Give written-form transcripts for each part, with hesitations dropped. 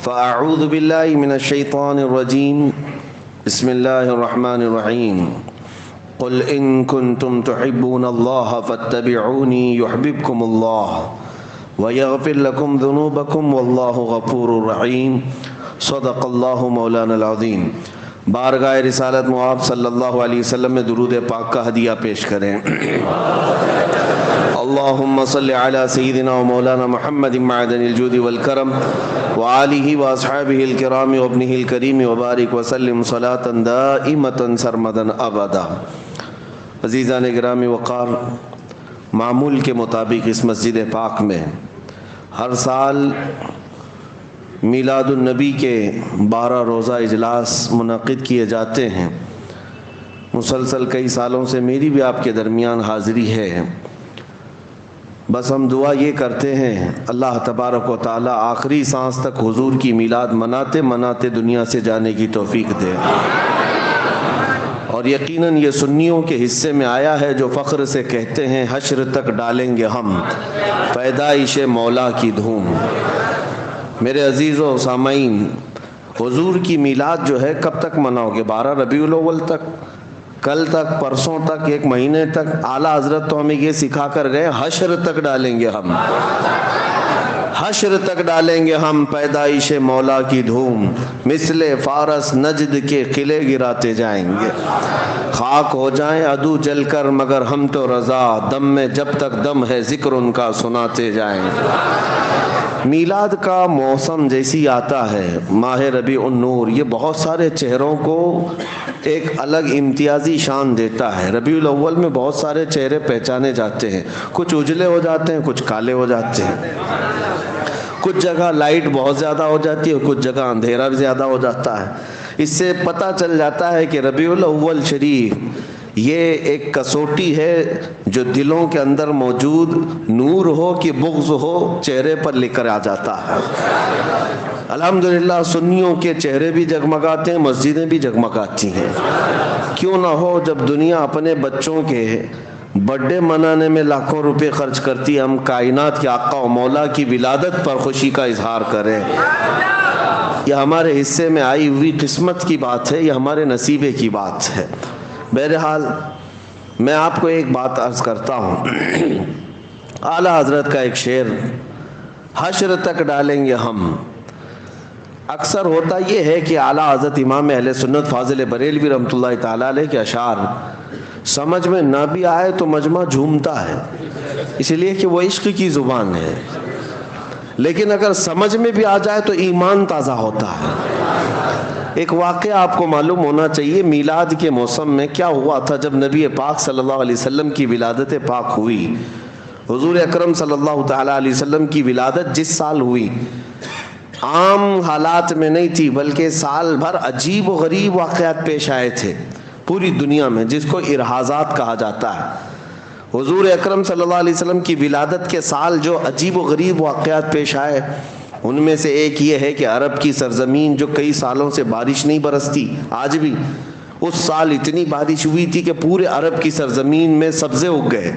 فأعوذ بالله من الشيطان الرجيم بسم الله الرحمن الرحيم قل إن كنتم تحبون الله فاتبعوني يحببكم الله ويغفر لكم ذنوبكم والله غفور رحيم صدق الله مولانا العظيم۔ بارگاہ رسالت معاب صلی اللہ علیہ وسلم میں درود پاک کا ہدیہ پیش کریں۔ اللہم صلی علی سیدنا و مولانا محمد معدن الجود والکرم وآلہ واصحابہ الکرام وابنہ الکریم وبارک وسلم صلاة دائمة سرمدا ابدا۔ عزیزان گرامی وقار، معمول کے مطابق اس مسجد پاک میں ہر سال میلاد النبی کے 12 روزہ اجلاس منعقد کیے جاتے ہیں۔ مسلسل کئی سالوں سے میری بھی آپ کے درمیان حاضری ہے۔ بس ہم دعا یہ کرتے ہیں اللہ تبارک و تعالی آخری سانس تک حضور کی میلاد مناتے مناتے دنیا سے جانے کی توفیق دے، اور یقیناً یہ سنیوں کے حصے میں آیا ہے جو فخر سے کہتے ہیں حشر تک ڈالیں گے ہم پیدائش مولا کی دھوم۔ میرے عزیز و سامعین، حضور کی میلاد جو ہے کب تک مناؤ گے؟ 12 ربیع الاول تک، کل تک، پرسوں تک، ایک مہینے تک؟ اعلیٰ حضرت تو ہمیں یہ سکھا کر گئے حشر تک ڈالیں گے ہم، حشر تک ڈالیں گے ہم پیدائش مولا کی دھوم، مثل فارس نجد کے قلعے گراتے جائیں گے، خاک ہو جائیں عدو جل کر مگر ہم تو رضا، دم میں جب تک دم ہے ذکر ان کا سناتے جائیں گے۔ میلاد کا موسم جیسی آتا ہے، ماہ ربیع النور، یہ بہت سارے چہروں کو ایک الگ امتیازی شان دیتا ہے۔ ربیع الاول میں بہت سارے چہرے پہچانے جاتے ہیں، کچھ اجلے ہو جاتے ہیں، کچھ کالے ہو جاتے ہیں، کچھ جگہ لائٹ بہت زیادہ ہو جاتی ہے، کچھ جگہ اندھیرا بھی زیادہ ہو جاتا ہے۔ اس سے پتہ چل جاتا ہے کہ ربیع الاول شریف یہ ایک کسوٹی ہے جو دلوں کے اندر موجود نور ہو کہ بغض ہو چہرے پر لکھ کر آ جاتا ہے۔ الحمدللہ سنیوں کے چہرے بھی جگمگاتے ہیں، مسجدیں بھی جگمگاتی ہیں۔ کیوں نہ ہو، جب دنیا اپنے بچوں کے برتھ ڈے منانے میں لاکھوں روپے خرچ کرتی ہے، ہم کائنات کے آقا و مولا کی ولادت پر خوشی کا اظہار کریں۔ یہ ہمارے حصے میں آئی ہوئی قسمت کی بات ہے، یہ ہمارے نصیبے کی بات ہے۔ بہرحال میں آپ کو ایک بات عرض کرتا ہوں، اعلیٰ حضرت کا ایک شعر، حشر تک ڈالیں گے ہم۔ اکثر ہوتا یہ ہے کہ اعلیٰ حضرت امام اہل سنت فاضل بریلوی رحمۃ اللہ تعالیٰ علیہ کے اشعار سمجھ میں نہ بھی آئے تو مجمع جھومتا ہے، اس لیے کہ وہ عشق کی زبان ہے، لیکن اگر سمجھ میں بھی آ جائے تو ایمان تازہ ہوتا ہے۔ ایک واقعہ آپ کو معلوم ہونا چاہیے، میلاد کے موسم میں کیا ہوا تھا جب نبی پاک صلی اللہ علیہ وسلم کی ولادت پاک ہوئی۔ حضور اکرم صلی اللہ تعالیٰ علیہ وسلم کی ولادت جس سال ہوئی عام حالات میں نہیں تھی، بلکہ سال بھر عجیب و غریب واقعات پیش آئے تھے پوری دنیا میں، جس کو ارحازات کہا جاتا ہے۔ حضور اکرم صلی اللہ علیہ وسلم کی ولادت کے سال جو عجیب و غریب واقعات پیش آئے، ان میں سے ایک یہ ہے کہ عرب کی سرزمین جو کئی سالوں سے بارش نہیں برستی، آج بھی اس سال اتنی بارش ہوئی تھی کہ پورے عرب کی سرزمین میں سبزے اگ گئے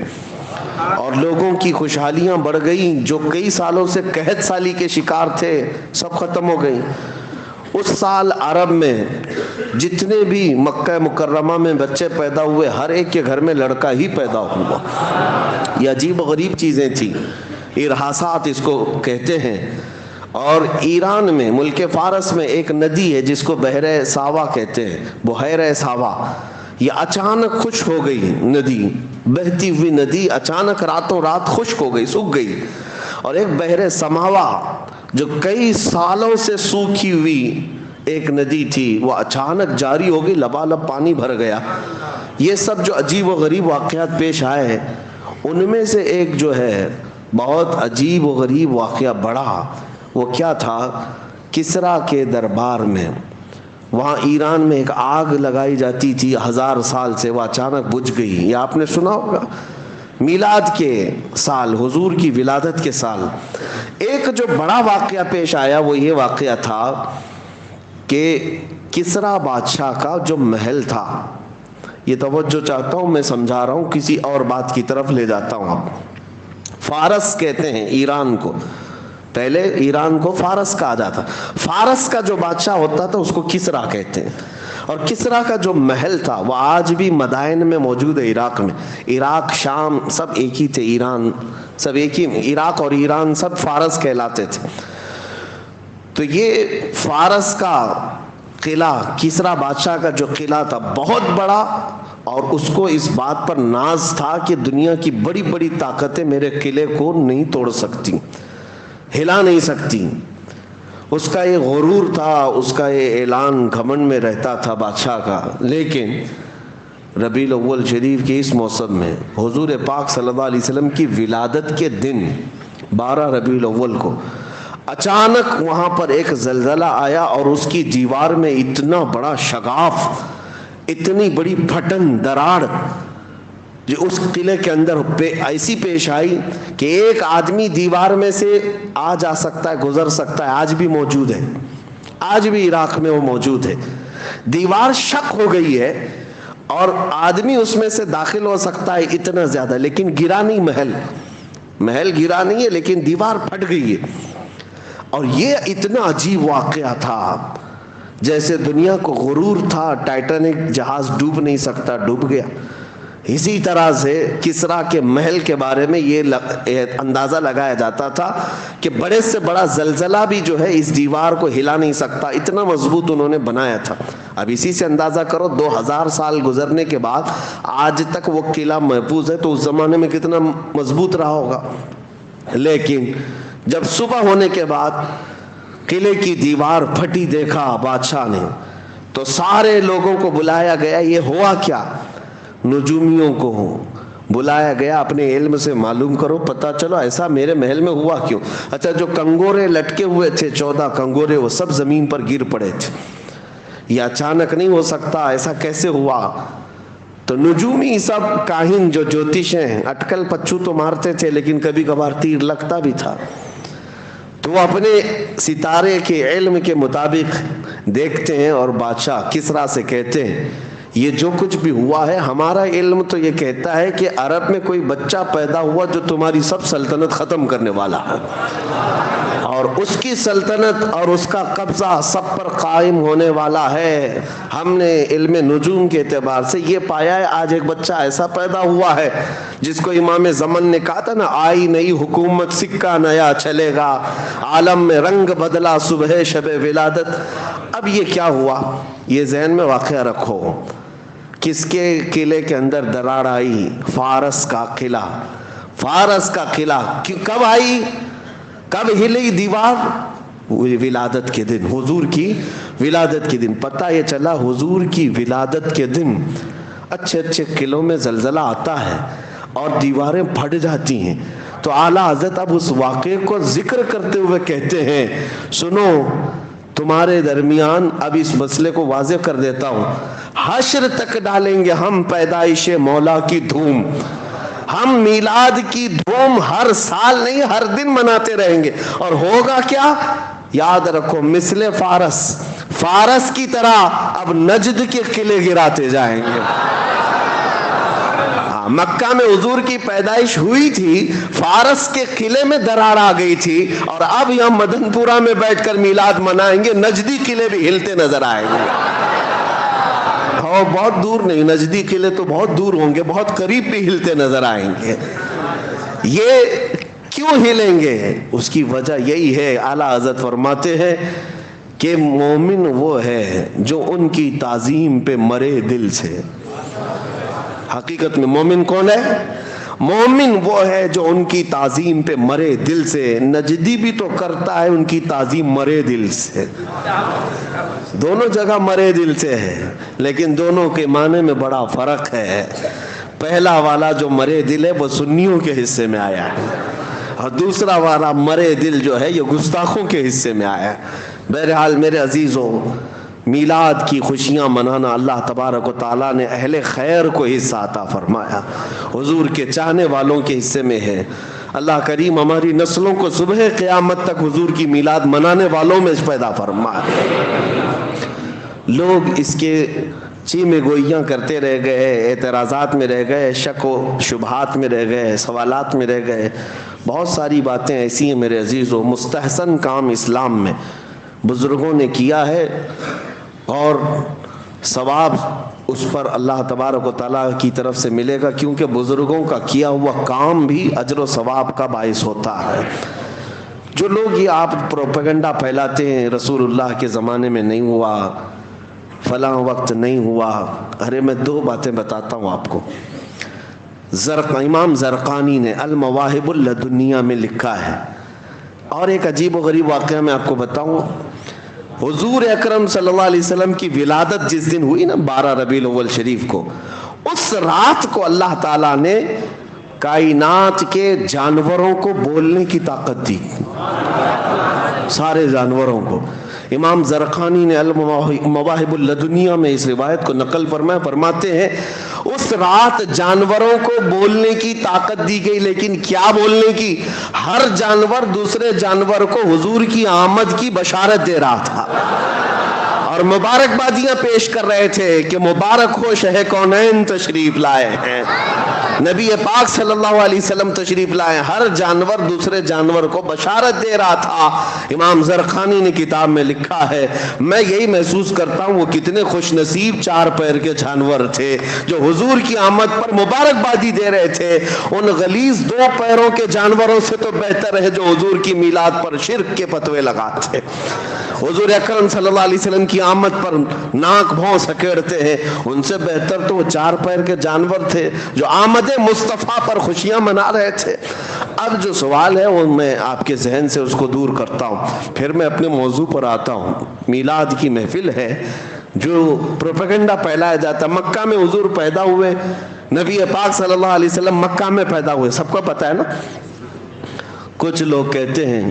اور لوگوں کی خوشحالیاں بڑھ گئیں، جو کئی سالوں سے قحط سالی کے شکار تھے سب ختم ہو گئیں۔ اس سال عرب میں جتنے بھی مکہ مکرمہ میں بچے پیدا ہوئے، ہر ایک کے گھر میں لڑکا ہی پیدا ہوا۔ یہ عجیب و غریب چیزیں تھیں، ارحاسات اس کو کہتے ہیں۔ اور ایران میں ملک فارس میں ایک ندی ہے جس کو بحر ساوا کہتے ہیں، بحیرہ ساوا، یہ اچانک خشک ہو گئی ندی، بہتی ہوئی ندی اچانک راتوں رات خشک ہو گئی، سوکھ گئی۔ اور ایک بحر سماوا جو کئی سالوں سے سوکھی ہوئی ایک ندی تھی، وہ اچانک جاری ہو گئی، لبالب پانی بھر گیا۔ یہ سب جو عجیب و غریب واقعات پیش آئے ہیں، ان میں سے ایک جو ہے بہت عجیب و غریب واقعہ بڑا، وہ کیا تھا؟ کسریٰ کے دربار میں، وہاں ایران میں ایک آگ لگائی جاتی تھی 1000 سال سے، وہ اچانک بجھ گئی۔ یہ آپ نے سنا ہوگا، میلاد کے سال، حضور کی ولادت کے سال ایک جو بڑا واقعہ پیش آیا، وہ یہ واقعہ تھا کہ کسریٰ بادشاہ کا جو محل تھا، یہ توجہ چاہتا ہوں، میں سمجھا رہا ہوں، کسی اور بات کی طرف لے جاتا ہوں۔ آپ فارس کہتے ہیں ایران کو، پہلے ایران کو فارس کہا جاتا، فارس کا جو بادشاہ ہوتا تھا اس کو کسرا کہتے ہیں، اور کسرا کا جو محل تھا وہ آج بھی مدائن میں موجود ہے عراق میں. عراق شام سب ایک ہی تھے، ایران سب ایک ہی، عراق اور ایران سب فارس کہلاتے تھے. تو یہ فارس کا قلعہ، کسرا بادشاہ کا جو قلعہ تھا بہت بڑا، اور اس کو اس بات پر ناز تھا کہ دنیا کی بڑی بڑی طاقتیں میرے قلعے کو نہیں توڑ سکتی، ہلا نہیں سکتی. اس کا یہ غرور تھا، اس کا یہ اعلان گھمنڈ میں رہتا تھا بادشاہ کا. لیکن ربیع الاول شریف کے اس موسم میں حضور پاک صلی اللہ علیہ وسلم کی ولادت کے دن 12 ربیع الاول کو اچانک وہاں پر ایک زلزلہ آیا، اور اس کی دیوار میں اتنا بڑا شگاف، اتنی بڑی پھٹن، دراڑ جو اس قلعے کے اندر ایسی پیش آئی کہ ایک آدمی دیوار میں سے آ جا سکتا ہے، گزر سکتا ہے. آج بھی موجود ہے، آج بھی عراق میں وہ موجود ہے. دیوار شق ہو گئی ہے اور آدمی اس میں سے داخل ہو سکتا ہے اتنا زیادہ، لیکن گرا نہیں، محل گرا نہیں ہے، لیکن دیوار پھٹ گئی ہے. اور یہ اتنا عجیب واقعہ تھا، جیسے دنیا کو غرور تھا ٹائٹینک جہاز ڈوب نہیں سکتا، ڈوب گیا. اسی طرح سے کسرا کے محل کے بارے میں یہ اندازہ لگایا جاتا تھا کہ بڑے سے بڑا زلزلہ بھی جو ہے اس دیوار کو ہلا نہیں سکتا، اتنا مضبوط انہوں نے بنایا تھا. اب اسی سے اندازہ کرو 2000 سال گزرنے کے بعد آج تک وہ قلعہ محفوظ ہے، تو اس زمانے میں کتنا مضبوط رہا ہوگا. لیکن جب صبح ہونے کے بعد قلعے کی دیوار پھٹی دیکھا بادشاہ نے، تو سارے لوگوں کو بلایا گیا. یہ ہوا کیا؟ نجومیوں کو بلایا گیا، اپنے علم سے معلوم کرو، پتہ چلو ایسا میرے محل میں ہوا کیوں. اچھا، جو کنگورے لٹکے ہوئے تھے 14 کنگورے، وہ سب زمین پر گر پڑے تھے. یہ اچانک نہیں ہو سکتا، ایسا کیسے ہوا؟ تو نجومی سب کاہن جو جوتش ہیں، اٹکل پچو تو مارتے تھے لیکن کبھی کبھار تیر لگتا بھی تھا. تو وہ اپنے ستارے کے علم کے مطابق دیکھتے ہیں اور بادشاہ کسرا سے کہتے ہیں یہ جو کچھ بھی ہوا ہے، ہمارا علم تو یہ کہتا ہے کہ عرب میں کوئی بچہ پیدا ہوا جو تمہاری سب سلطنت ختم کرنے والا ہے، اور اس کی سلطنت اور اس کا قبضہ سب پر قائم ہونے والا ہے. ہم نے علم نجوم کے اعتبار سے یہ پایا ہے، آج ایک بچہ ایسا پیدا ہوا ہے جس کو امام زمن نے کہا تھا نا، آئی نئی حکومت سکہ نیا چلے گا، عالم میں رنگ بدلا صبح شب ولادت. اب یہ کیا ہوا؟ یہ ذہن میں واقعہ رکھو، کس کے قلعے کے اندر دراڑ آئی؟ فارس کا قلعہ. فارس کا قلعہ کب آئی، کب ہلی دیوار؟ ولادت کے دن، حضور کی ولادت کے دن. پتہ یہ چلا حضور کی ولادت کے دن اچھے اچھے قلعوں میں زلزلہ آتا ہے اور دیواریں پھٹ جاتی ہیں. تو اعلیٰ حضرت اب اس واقعے کو ذکر کرتے ہوئے کہتے ہیں، سنو تمہارے درمیان اب اس مسئلے کو واضح کر دیتا ہوں، حشر تک ڈالیں گے ہم پیدائش مولا کی دھوم. ہم میلاد کی دھوم ہر سال نہیں، ہر دن مناتے رہیں گے. اور ہوگا کیا؟ یاد رکھو، مثل فارس کی طرح اب نجد کے قلعے گراتے جائیں گے. مکہ میں حضور کی پیدائش ہوئی تھی، فارس کے قلعے میں دراڑ آ گئی تھی، اور اب یہاں مدن پورہ میں بیٹھ کر میلاد منائیں گے، نجدی قلعے بھی ہلتے نظر آئیں گے. بہت دور نہیں، نجدی قلعے تو بہت دور ہوں گے، بہت قریب بھی ہلتے نظر آئیں گے. یہ کیوں ہلیں گے؟ اس کی وجہ یہی ہے، اعلیٰ حضرت فرماتے ہیں کہ مومن وہ ہے جو ان کی تعظیم پہ مرے دل سے. حقیقت میں مومن کون ہے؟ مومن وہ ہے جو ان کی تعظیم پہ مرے دل سے. نجدی بھی تو کرتا ہے ان کی تعظیم مرے دل سے، دونوں جگہ مرے دل سے ہے، لیکن دونوں کے معنی میں بڑا فرق ہے. پہلا والا جو مرے دل ہے وہ سنیوں کے حصے میں آیا ہے، اور دوسرا والا مرے دل جو ہے یہ گستاخوں کے حصے میں آیا ہے. بہرحال میرے عزیزوں، میلاد کی خوشیاں منانا اللہ تبارک و تعالیٰ نے اہل خیر کو حصہ عطا فرمایا، حضور کے چاہنے والوں کے حصے میں ہے. اللہ کریم ہماری نسلوں کو صبح قیامت تک حضور کی میلاد منانے والوں میں پیدا فرمائے. لوگ اس کے چیمے گوئیاں کرتے رہ گئے، اعتراضات میں رہ گئے، شک و شبہات میں رہ گئے، سوالات میں رہ گئے. بہت ساری باتیں ایسی ہیں میرے عزیزو. مستحسن کام اسلام میں بزرگوں نے کیا ہے اور ثواب اس پر اللہ تبارک و تعالیٰ کی طرف سے ملے گا، کیونکہ بزرگوں کا کیا ہوا کام بھی اجر و ثواب کا باعث ہوتا ہے. جو لوگ یہ آپ پروپیگنڈا پھیلاتے ہیں رسول اللہ کے زمانے میں نہیں ہوا، فلاں وقت نہیں ہوا، ارے میں 2 باتیں بتاتا ہوں آپ کو. امام زرقانی نے المواہب اللدنیہ میں لکھا ہے. اور ایک عجیب و غریب واقعہ میں آپ کو بتاؤں. حضور اکرم صلی اللہ علیہ وسلم کی ولادت جس دن ہوئی نا 12 ربیع الاول شریف کو، اس رات کو اللہ تعالیٰ نے کائنات کے جانوروں کو بولنے کی طاقت دی، سارے جانوروں کو. امام زرقانی نے المواہب اللدنیہ میں اس روایت کو نقل فرماتے ہیں اس رات جانوروں کو بولنے کی طاقت دی گئی. لیکن کیا بولنے کی؟ ہر جانور دوسرے جانور کو حضور کی آمد کی بشارت دے رہا تھا اور مبارکبادیاں پیش کر رہے تھے کہ مبارک ہو شہ کونین تشریف لائے ہیں، نبی پاک صلی اللہ علیہ وسلم تشریف لائے. ہر جانور دوسرے جانور کو بشارت دے رہا تھا. امام زرقانی نے کتاب میں لکھا ہے میں یہی محسوس کرتا ہوں وہ کتنے خوش نصیب 4 پیر کے جانور تھے جو حضور کی آمد پر مبارکبادی دے رہے تھے. ان غلیظ 2 پیروں کے جانوروں سے تو بہتر ہے جو حضور کی میلاد پر شرک کے فتوے لگاتے. حضور اکرم صلی اللہ علیہ وسلم کی آمد پر ناک بھون سکیڑتے ہیں، ان سے بہتر تو وہ 4 پیر کے جانور تھے جو آمد مصطفیٰ پر خوشیاں منا رہے تھے. اب جو سوال ہے وہ میں آپ کے ذہن سے اس کو دور کرتا ہوں، پھر میں اپنے موضوع پر آتا ہوں. میلاد کی محفل ہے جو پروپیگنڈا پھیلایا جاتا. مکہ میں حضور پیدا ہوئے، نبی پاک صلی اللہ علیہ وسلم مکہ میں پیدا ہوئے، سب کو پتہ ہے نا. کچھ لوگ کہتے ہیں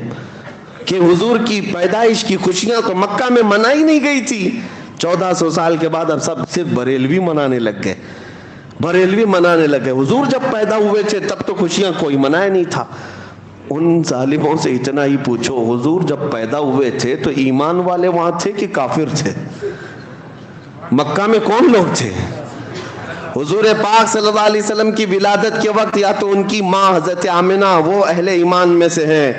کہ حضور کی پیدائش کی خوشیاں تو مکہ میں منائی نہیں گئی تھی، 1400 سال کے بعد اب سب صرف بریلوی منانے لگ گئے. حضور جب پیدا ہوئے تھے تب تو خوشیاں کوئی منائے نہیں تھا. ان ظالموں سے اتنا ہی پوچھو حضور جب پیدا ہوئے تھے تو ایمان والے وہاں تھے کہ کافر تھے؟ مکہ میں کون لوگ تھے؟ حضور پاک صلی اللہ علیہ وسلم کی ولادت کے وقت یا تو ان کی ماں حضرت آمنہ وہ اہل ایمان میں سے ہیں،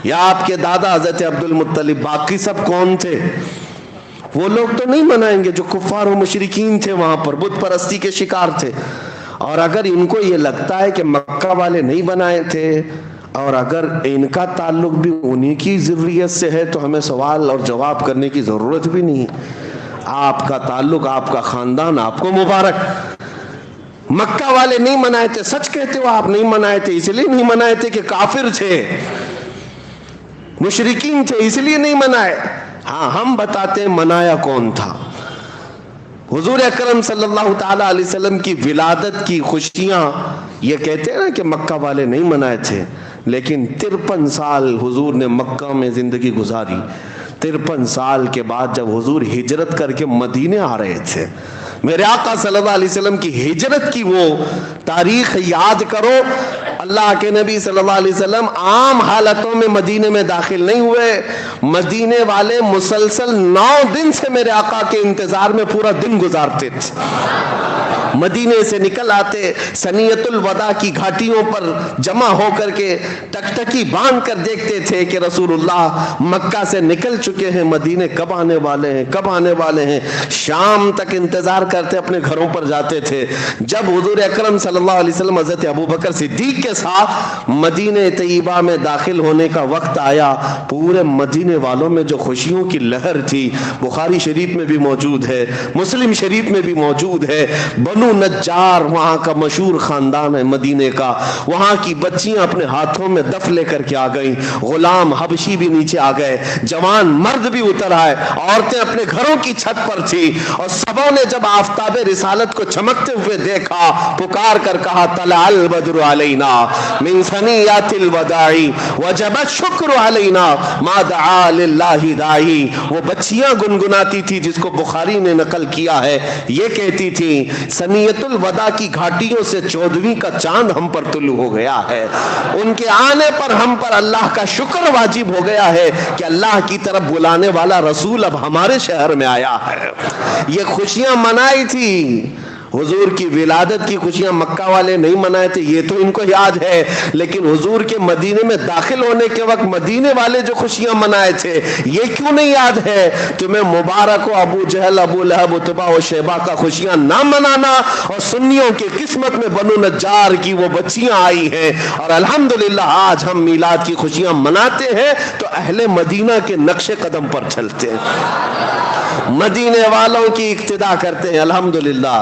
یا آپ کے دادا حضرت عبد المطلب. باقی سب کون تھے؟ وہ لوگ تو نہیں منائیں گے جو کفار و مشرکین تھے، وہاں پر بت پرستی کے شکار تھے. اور اگر ان کو یہ لگتا ہے کہ مکہ والے نہیں بنائے تھے اور اگر ان کا تعلق بھی انہی کی ذریت سے ہے تو ہمیں سوال اور جواب کرنے کی ضرورت بھی نہیں. آپ کا تعلق، آپ کا خاندان آپ کو مبارک. مکہ والے نہیں منائے تھے، سچ کہتے ہو آپ نہیں منائے تھے، اس لیے نہیں منائے تھے کہ کافر تھے، مشرکین تھے، اس لیے نہیں منائے. ہاں ہم بتاتے ہیں منایا کون تھا. حضور اکرم صلی اللہ تعالی علیہ وسلم کی ولادت کی خوشیاں یہ کہتے ہیں نا کہ مکہ والے نہیں منائے تھے، لیکن 53 سال حضور نے مکہ میں زندگی گزاری. 53 سال کے بعد جب حضور ہجرت کر کے مدینے آ رہے تھے، میرے آقا صلی اللہ علیہ وسلم کی ہجرت کی وہ تاریخ یاد کرو. اللہ کے نبی صلی اللہ علیہ وسلم عام حالتوں میں مدینے میں داخل نہیں ہوئے. مدینے والے مسلسل 9 دن سے میرے آقا کے انتظار میں پورا دن گزارتے تھے. مدینے سے نکل آتے، سنیت الوداع کی گھاٹیوں پر جمع ہو کر کے ٹکٹکی باندھ کر دیکھتے تھے کہ رسول اللہ مکہ سے نکل چکے ہیں، مدینے کب آنے والے ہیں، کب آنے والے ہیں. شام تک انتظار کرتے، اپنے گھروں پر جاتے تھے. جب حضور اکرم صلی اللہ علیہ وسلم حضرت ابوبکر صدیق کے ساتھ مدینہ طیبہ میں داخل ہونے کا وقت آیا، پورے مدینے والوں میں جو خوشیوں کی لہر تھی، بخاری شریف میں بھی موجود ہے، مسلم شریف میں بھی موجود ہے. بنو نجار وہاں کا مشہور خاندان ہے مدینے کا، وہاں کی بچیاں اپنے ہاتھوں میں دف لے کر کے آ گئیں، غلام حبشی بھی نیچے آ گئے، جوان مرد بھی اتر آئے، عورتیں اپنے گھروں کی چھت پر تھی. اور سبوں نے جب آفتاب رسالت کو چمکتے ہوئے دیکھا، پکار کر کہا طلع البدر علینا من ثنیات الوداع وجب الشکر علینا ما دعا للہ داعی. وہ بچیاں گنگناتی تھی جس کو بخاری نے نقل کیا ہے، یہ کہتی تھی سنیت الوداع کی گھاٹیوں سے 14ویں کا چاند ہم پر طلوع ہو گیا ہے. ان کے آنے پر ہم پر اللہ کا شکر واجب ہو گیا ہے کہ اللہ کی طرف بلانے والا رسول اب ہمارے شہر میں آیا ہے. یہ خوشیاں منائی تھی، حضور کی ولادت کی خوشیاں مکہ والے نہیں منائے تھے، یہ تو ان کو یاد ہے، لیکن حضور کے مدینے میں داخل ہونے کے وقت مدینے والے جو خوشیاں منائے تھے یہ کیوں نہیں یاد ہے؟ تمہیں مبارک ہو ابو جہل، ابو لہب، عتبہ و شیبہ کا خوشیاں نہ منانا، اور سنیوں کی قسمت میں بنو نجار کی وہ بچیاں آئی ہیں، اور الحمدللہ آج ہم میلاد کی خوشیاں مناتے ہیں تو اہل مدینہ کے نقش قدم پر چلتے ہیں، مدینے والوں کی اقتدا کرتے ہیں. الحمدللہ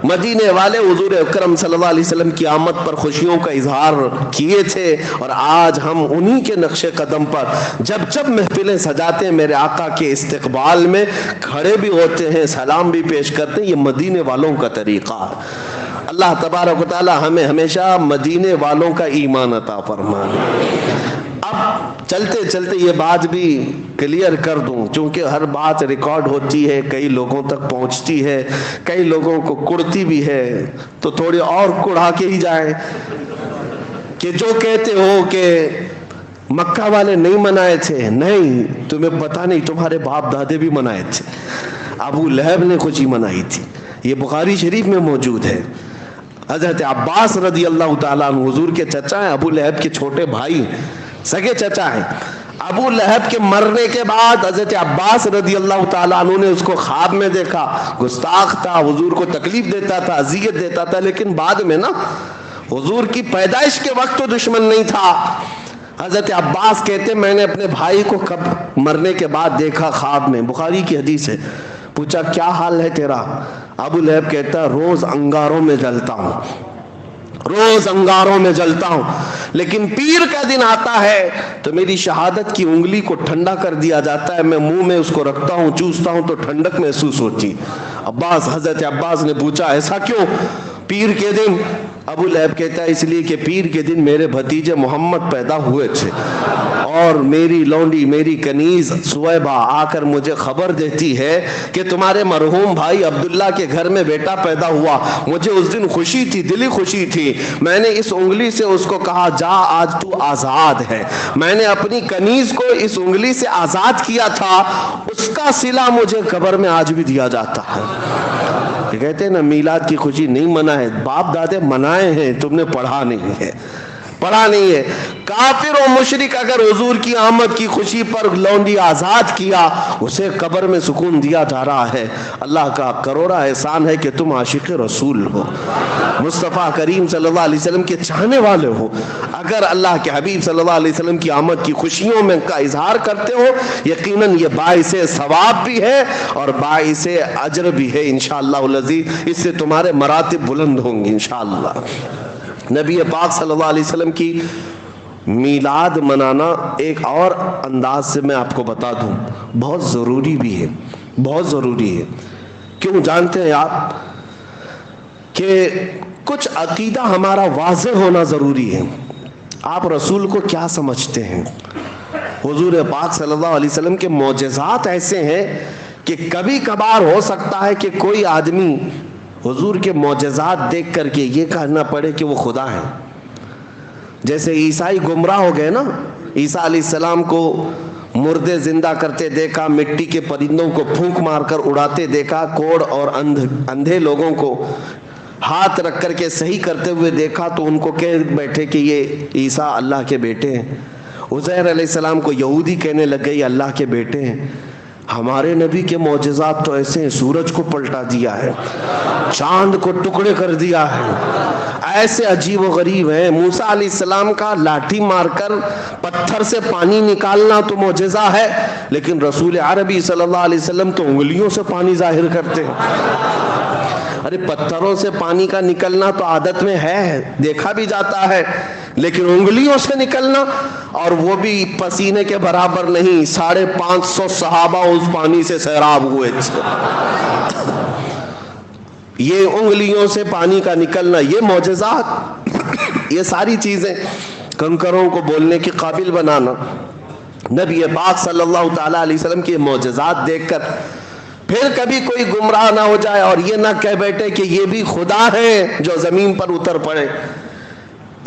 مدینے والے حضور اکرم صلی اللہ علیہ وسلم کی آمد پر خوشیوں کا اظہار کیے تھے، اور آج ہم انہی کے نقش قدم پر جب جب محفلیں سجاتے ہیں میرے آقا کے استقبال میں کھڑے بھی ہوتے ہیں، سلام بھی پیش کرتے ہیں. یہ مدینے والوں کا طریقہ. اللہ تبارک و تعالی ہمیں ہمیشہ مدینے والوں کا ایمان عطا فرمائے. اب چلتے چلتے یہ بات بھی کلیئر کر دوں، چونکہ ہر بات ریکارڈ ہوتی ہے، کئی لوگوں تک پہنچتی ہے، کئی لوگوں کو کڑتی بھی ہے، تو تھوڑی اور کڑھا کے ہی جائیں کہ جو کہتے ہو کہ مکہ والے نہیں منائے تھے، نہیں، تمہیں پتہ نہیں، تمہارے باپ دادے بھی منائے تھے. ابو لہب نے خوشی منائی تھی، یہ بخاری شریف میں موجود ہے. حضرت عباس رضی اللہ تعالیٰ عنہ حضور کے چچا ہیں، ابو لہب کے چھوٹے بھائی سگے چچا ہیں. ابو لہب کے مرنے کے بعد حضرت عباس رضی اللہ تعالیٰ عنہ نے اس کو خواب میں دیکھا. گستاخ تھا، حضور کو تکلیف دیتا تھا، اذیت دیتا تھا، لیکن بعد میں نا حضور کی پیدائش کے وقت تو دشمن نہیں تھا. حضرت عباس کہتے میں نے اپنے بھائی کو کب مرنے کے بعد دیکھا خواب میں، بخاری کی حدیث ہے. پوچھا کیا حال ہے تیرا؟ ابو لہب کہتا روز انگاروں میں جلتا ہوں، روز انگاروں میں جلتا ہوں، لیکن پیر کا دن آتا ہے تو میری شہادت کی انگلی کو ٹھنڈا کر دیا جاتا ہے، میں منہ میں اس کو رکھتا ہوں، چوستا ہوں تو ٹھنڈک محسوس ہوتی. حضرت عباس نے پوچھا ایسا کیوں پیر کے دن؟ ابو لہب کہتا ہے اس لیے کہ پیر کے دن میرے بھتیجے محمد پیدا ہوئے تھے، اور میری لونڈی، میری کنیز سویبہ آ کر مجھے خبر دیتی ہے کہ تمہارے مرحوم بھائی عبداللہ کے گھر میں بیٹا پیدا ہوا. مجھے اس دن خوشی تھی، دلی خوشی تھی. میں نے اس انگلی سے اس کو کہا جا آج تو آزاد ہے. میں نے اپنی کنیز کو اس انگلی سے آزاد کیا تھا، اس کا صلہ مجھے قبر میں آج بھی دیا جاتا ہے. کہتے ہیں نا میلاد کی خوشی نہیں منائے، باپ دادے منائے ہیں، تم نے پڑھا نہیں ہے، پڑھا نہیں ہے. کافر و مشرک اگر حضور کی آمد کی خوشی پر لونڈی آزاد کیا، اسے قبر میں سکون دیا جا رہا ہے. اللہ کا کروڑا احسان ہے کہ تم عاشق رسول ہو، مصطفیٰ کریم صلی اللہ علیہ وسلم کے چاہنے والے ہو. اگر اللہ کے حبیب صلی اللہ علیہ وسلم کی آمد کی خوشیوں میں کا اظہار کرتے ہو، یقیناً یہ باعث ثواب بھی ہے اور باعث اجر بھی ہے انشاءاللہ العزیز. اس سے تمہارے مراتب بلند ہوں گے انشاءاللہ. نبی پاک صلی اللہ علیہ وسلم کی میلاد منانا ایک اور انداز سے میں آپ کو بتا دوں بہت ضروری بھی ہے، بہت ضروری ہے. کیوں جانتے ہیں آپ کہ کچھ عقیدہ ہمارا واضح ہونا ضروری ہے. آپ رسول کو کیا سمجھتے ہیں؟ حضور پاک صلی اللہ علیہ وسلم کے معجزات ایسے ہیں کہ کبھی کبھار ہو سکتا ہے کہ کوئی آدمی حضور کے معجزات دیکھ کر کے یہ کہنا پڑے کہ وہ خدا ہیں. جیسے عیسائی گمراہ ہو گئے نا، عیسیٰ علیہ السلام کو مردے زندہ کرتے دیکھا، مٹی کے پرندوں کو پھونک مار کر اڑاتے دیکھا، کوڑ اور اندھے لوگوں کو ہاتھ رکھ کر کے صحیح کرتے ہوئے دیکھا، تو ان کو کہہ بیٹھے کہ یہ عیسیٰ اللہ کے بیٹے ہیں. عزیر علیہ السلام کو یہودی کہنے لگ گئے یہ اللہ کے بیٹے ہیں. ہمارے نبی کے معجزات تو ایسے ہیں، سورج کو پلٹا دیا ہے، چاند کو ٹکڑے کر دیا ہے، ایسے عجیب و غریب ہیں. موسیٰ علیہ السلام کا لاٹھی مار کر پتھر سے پانی نکالنا تو معجزہ ہے، لیکن رسول عربی صلی اللہ علیہ وسلم تو انگلیوں سے پانی ظاہر کرتے ہیں. ارے پتھروں سے پانی کا نکلنا تو عادت میں ہے، دیکھا بھی جاتا ہے، لیکن انگلیوں سے نکلنا، اور وہ بھی پسینے کے برابر نہیں. 550 صحابہ اس پانی سے سیراب ہوئے تھے. یہ انگلیوں سے پانی کا نکلنا، یہ معجزات، یہ ساری چیزیں کنکروں کو بولنے کے قابل بنانا. نبی پاک صلی اللہ تعالی علیہ وسلم کے معجزات دیکھ کر پھر کبھی کوئی گمراہ نہ ہو جائے اور یہ نہ کہہ بیٹھے کہ یہ بھی خدا ہے جو زمین پر اتر پڑے۔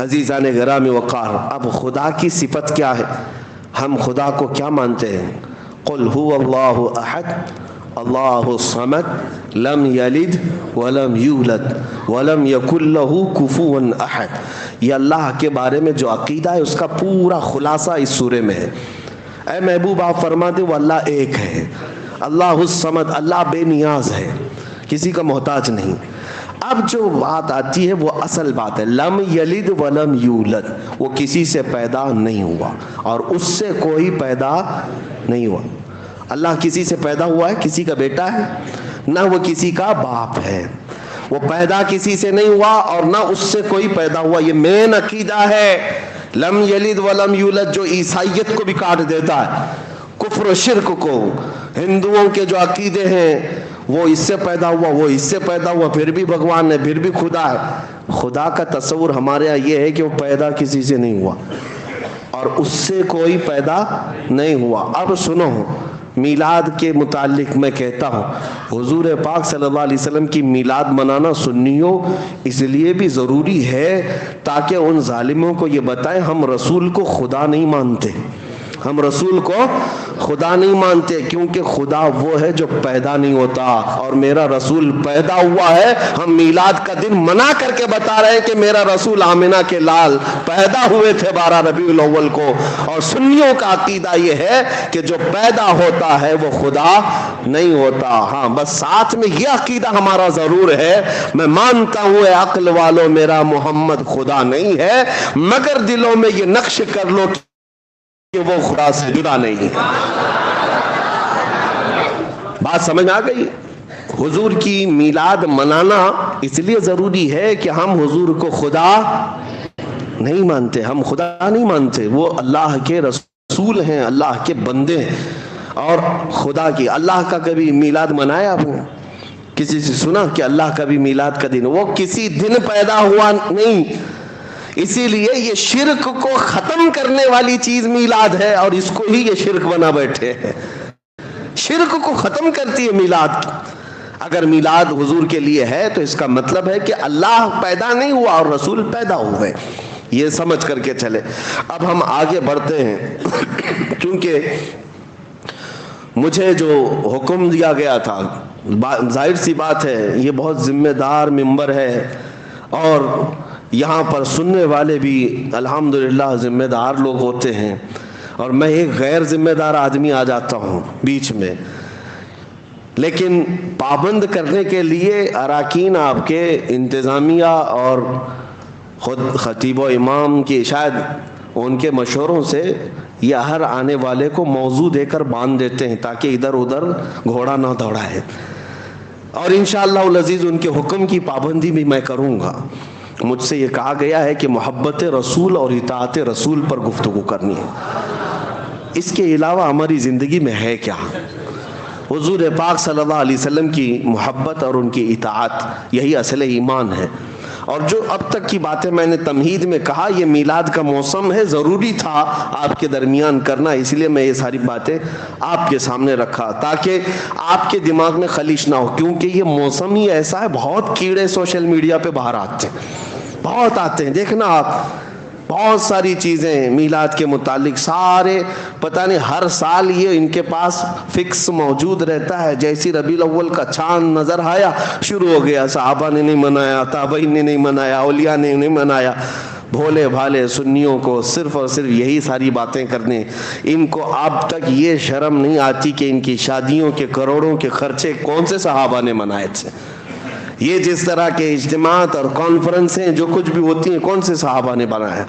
عزیزان گرامی وقار، اب خدا کی صفت کیا ہے؟ ہم خدا کو کیا مانتے ہیں؟ قل هو اللہ احد اللہ الصمد لم یلد ولم یولد ولم یکن له کفوا احد۔ یہ اللہ کے بارے میں جو عقیدہ ہے اس کا پورا خلاصہ اس سورے میں ہے۔ اے محبوب آپ فرما دیں وہ اللہ ایک ہے، اللہ الصمد، اللہ بے نیاز ہے، کسی کا محتاج نہیں۔ اب جو بات آتی ہے وہ اصل بات ہے، لم یلد ولم یولد، وہ کسی سے پیدا نہیں ہوا اور اس سے کوئی پیدا نہیں ہوا۔ اللہ کسی سے پیدا ہوا ہے؟ کسی کا بیٹا ہے؟ نہ وہ کسی کا باپ ہے۔ وہ پیدا کسی سے نہیں ہوا اور نہ اس سے کوئی پیدا ہوا۔ یہ مین عقیدہ ہے لم یلد ولم یولد، جو عیسائیت کو بھی کاٹ دیتا ہے، کفر و شرک کو۔ ہندوؤں کے جو عقیدے ہیں وہ اس سے پیدا ہوا، وہ اس سے پیدا ہوا، پھر بھی بھگوان ہے، پھر بھی خدا ہے۔ خدا کا تصور ہمارے یہاں یہ ہے کہ وہ پیدا کسی سے نہیں ہوا اور اس سے کوئی پیدا نہیں ہوا۔ اب سنو، میلاد کے متعلق میں کہتا ہوں، حضور پاک صلی اللہ علیہ وسلم کی میلاد منانا سنیوں اس لیے بھی ضروری ہے تاکہ ان ظالموں کو یہ بتائیں ہم رسول کو خدا نہیں مانتے، ہم رسول کو خدا نہیں مانتے، کیونکہ خدا وہ ہے جو پیدا نہیں ہوتا اور میرا رسول پیدا ہوا ہے۔ ہم میلاد کا دن منا کر کے بتا رہے ہیں کہ میرا رسول آمنہ کے لال پیدا ہوئے تھے 12 ربیع الاول کو، اور سنیوں کا عقیدہ یہ ہے کہ جو پیدا ہوتا ہے وہ خدا نہیں ہوتا۔ ہاں بس ساتھ میں یہ عقیدہ ہمارا ضرور ہے، میں مانتا ہوں اے عقل والو میرا محمد خدا نہیں ہے، مگر دلوں میں یہ نقش کر لو کہ وہ خدا سے جدا نہیں ہے۔ بات سمجھ آ گئی؟ حضور کی میلاد منانا اس لیے ضروری ہے کہ ہم حضور کو خدا نہیں مانتے، ہم خدا نہیں مانتے، وہ اللہ کے رسول ہیں، اللہ کے بندے ہیں اور خدا کی۔ اللہ کا کبھی میلاد منایا آپ نے؟ کسی سے سنا کہ اللہ کا بھی میلاد کا دن؟ وہ کسی دن پیدا ہوا نہیں، اسی لیے یہ شرک کو ختم کرنے والی چیز میلاد ہے اور اس کو ہی یہ شرک بنا بیٹھے ہیں۔ شرک کو ختم کرتی ہے میلاد۔ اگر میلاد حضور کے لیے ہے تو اس کا مطلب ہے کہ اللہ پیدا نہیں ہوا اور رسول پیدا ہوئے، یہ سمجھ کر کے چلے۔ اب ہم آگے بڑھتے ہیں، کیونکہ مجھے جو حکم دیا گیا تھا، ظاہر سی بات ہے یہ بہت ذمہ دار منبر ہے اور یہاں پر سننے والے بھی الحمدللہ ذمہ دار لوگ ہوتے ہیں، اور میں ایک غیر ذمہ دار آدمی آ جاتا ہوں بیچ میں، لیکن پابند کرنے کے لیے اراکین آپ کے انتظامیہ اور خود خطیب و امام کی شاید ان کے مشوروں سے یہ ہر آنے والے کو موضوع دے کر باندھ دیتے ہیں تاکہ ادھر ادھر گھوڑا نہ دوڑائے، اور انشاءاللہ العزیز ان کے حکم کی پابندی بھی میں کروں گا۔ مجھ سے یہ کہا گیا ہے کہ محبت رسول اور اطاعت رسول پر گفتگو کرنی ہے، اس کے علاوہ ہماری زندگی میں ہے کیا؟ حضور پاک صلی اللہ علیہ وسلم کی محبت اور ان کی اطاعت، یہی اصل ایمان ہے۔ اور جو اب تک کی باتیں میں نے تمہید میں کہا، یہ میلاد کا موسم ہے، ضروری تھا آپ کے درمیان کرنا، اس لیے میں یہ ساری باتیں آپ کے سامنے رکھا تاکہ آپ کے دماغ میں خلیش نہ ہو، کیونکہ یہ موسم ہی ایسا ہے، بہت کیڑے سوشل میڈیا پہ باہر آتے ہیں، بہت آتے ہیں، دیکھنا آپ بہت ساری چیزیں میلاد کے متعلق، سارے پتہ نہیں ہر سال یہ ان کے پاس فکس موجود رہتا ہے، جیسی ربیع الاول کا چاند نظر آیا شروع ہو گیا، صحابہ نے نہیں منایا، تابعین نے نہیں منایا، اولیاء نے نہیں منایا۔ بھولے بھالے سنیوں کو صرف اور صرف یہی ساری باتیں کرنے، ان کو اب تک یہ شرم نہیں آتی کہ ان کی شادیوں کے کروڑوں کے خرچے کون سے صحابہ نے منائے تھے؟ یہ جس طرح کے اجتماعات اور کانفرنسیں جو کچھ بھی ہوتی ہیں کون سے صحابہ نے بنایا؟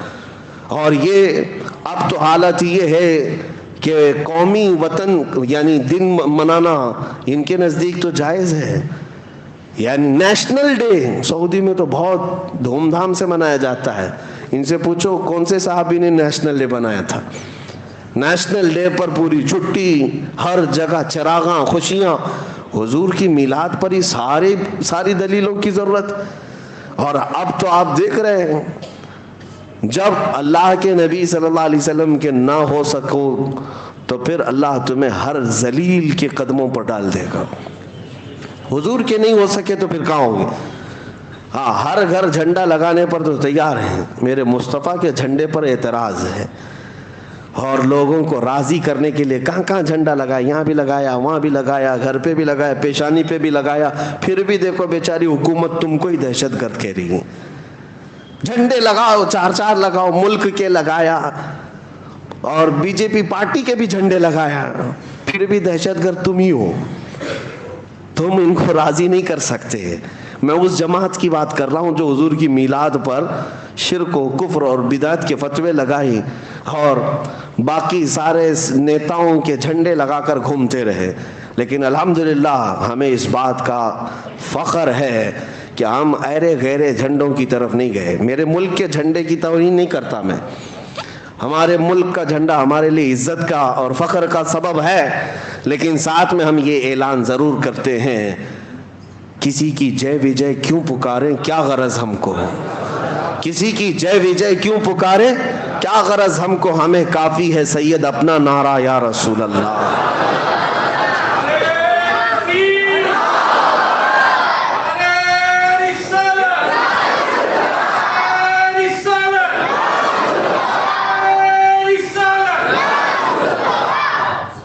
اور یہ اب تو حالت یہ ہے کہ قومی وطن یعنی دن منانا ان کے نزدیک تو جائز ہے، یعنی نیشنل ڈے سعودی میں تو بہت دھوم دھام سے منایا جاتا ہے۔ ان سے پوچھو کون سے صحابی نے نیشنل ڈے بنایا تھا؟ نیشنل ڈے پر پوری چھٹی، ہر جگہ چراغاں، خوشیاں۔ حضور کی میلاد پر ہی ساری دلیلوں کی ضرورت۔ اور اب تو آپ دیکھ رہے ہیں جب اللہ کے نبی صلی اللہ علیہ وسلم کے نہ ہو سکو تو پھر اللہ تمہیں ہر ذلیل کے قدموں پر ڈال دے گا، حضور کے نہیں ہو سکے تو پھر کہاں ہوں گے؟ ہاں، ہر گھر جھنڈا لگانے پر تو تیار ہیں، میرے مصطفیٰ کے جھنڈے پر اعتراض ہے، اور لوگوں کو راضی کرنے کے لیے کہاں کہاں جھنڈا لگایا، یہاں بھی لگایا، وہاں بھی لگایا، گھر پہ بھی لگایا، پیشانی پہ بھی لگایا، پھر بھی دیکھو بیچاری حکومت تم کو ہی دہشت گرد کہہ رہی ہے۔ جھنڈے لگاؤ، 4 لگاؤ، ملک کے لگایا، اور بی جے پی پارٹی کے بھی جھنڈے لگایا، پھر بھی دہشت گرد تم ہی ہو، تم ان کو راضی نہیں کر سکتے۔ میں اس جماعت کی بات کر رہا ہوں جو حضور کی میلاد پر شرک و کفر اور بدعت کے فتوے لگائے اور باقی سارے نیتاؤں کے جھنڈے لگا کر گھومتے رہے، لیکن الحمدللہ ہمیں اس بات کا فخر ہے کہ ہم ایرے غیرے جھنڈوں کی طرف نہیں گئے۔ میرے ملک کے جھنڈے کی توہین نہیں کرتا میں، ہمارے ملک کا جھنڈا ہمارے لیے عزت کا اور فخر کا سبب ہے، لیکن ساتھ میں ہم یہ اعلان ضرور کرتے ہیں، کسی کی جے وجے کیوں پکاریں، کیا غرض ہم کو، کسی کی جے وجے کیوں پکاریں، کیا غرض ہم کو، ہمیں کافی ہے سید اپنا نعرہ یا رسول اللہ۔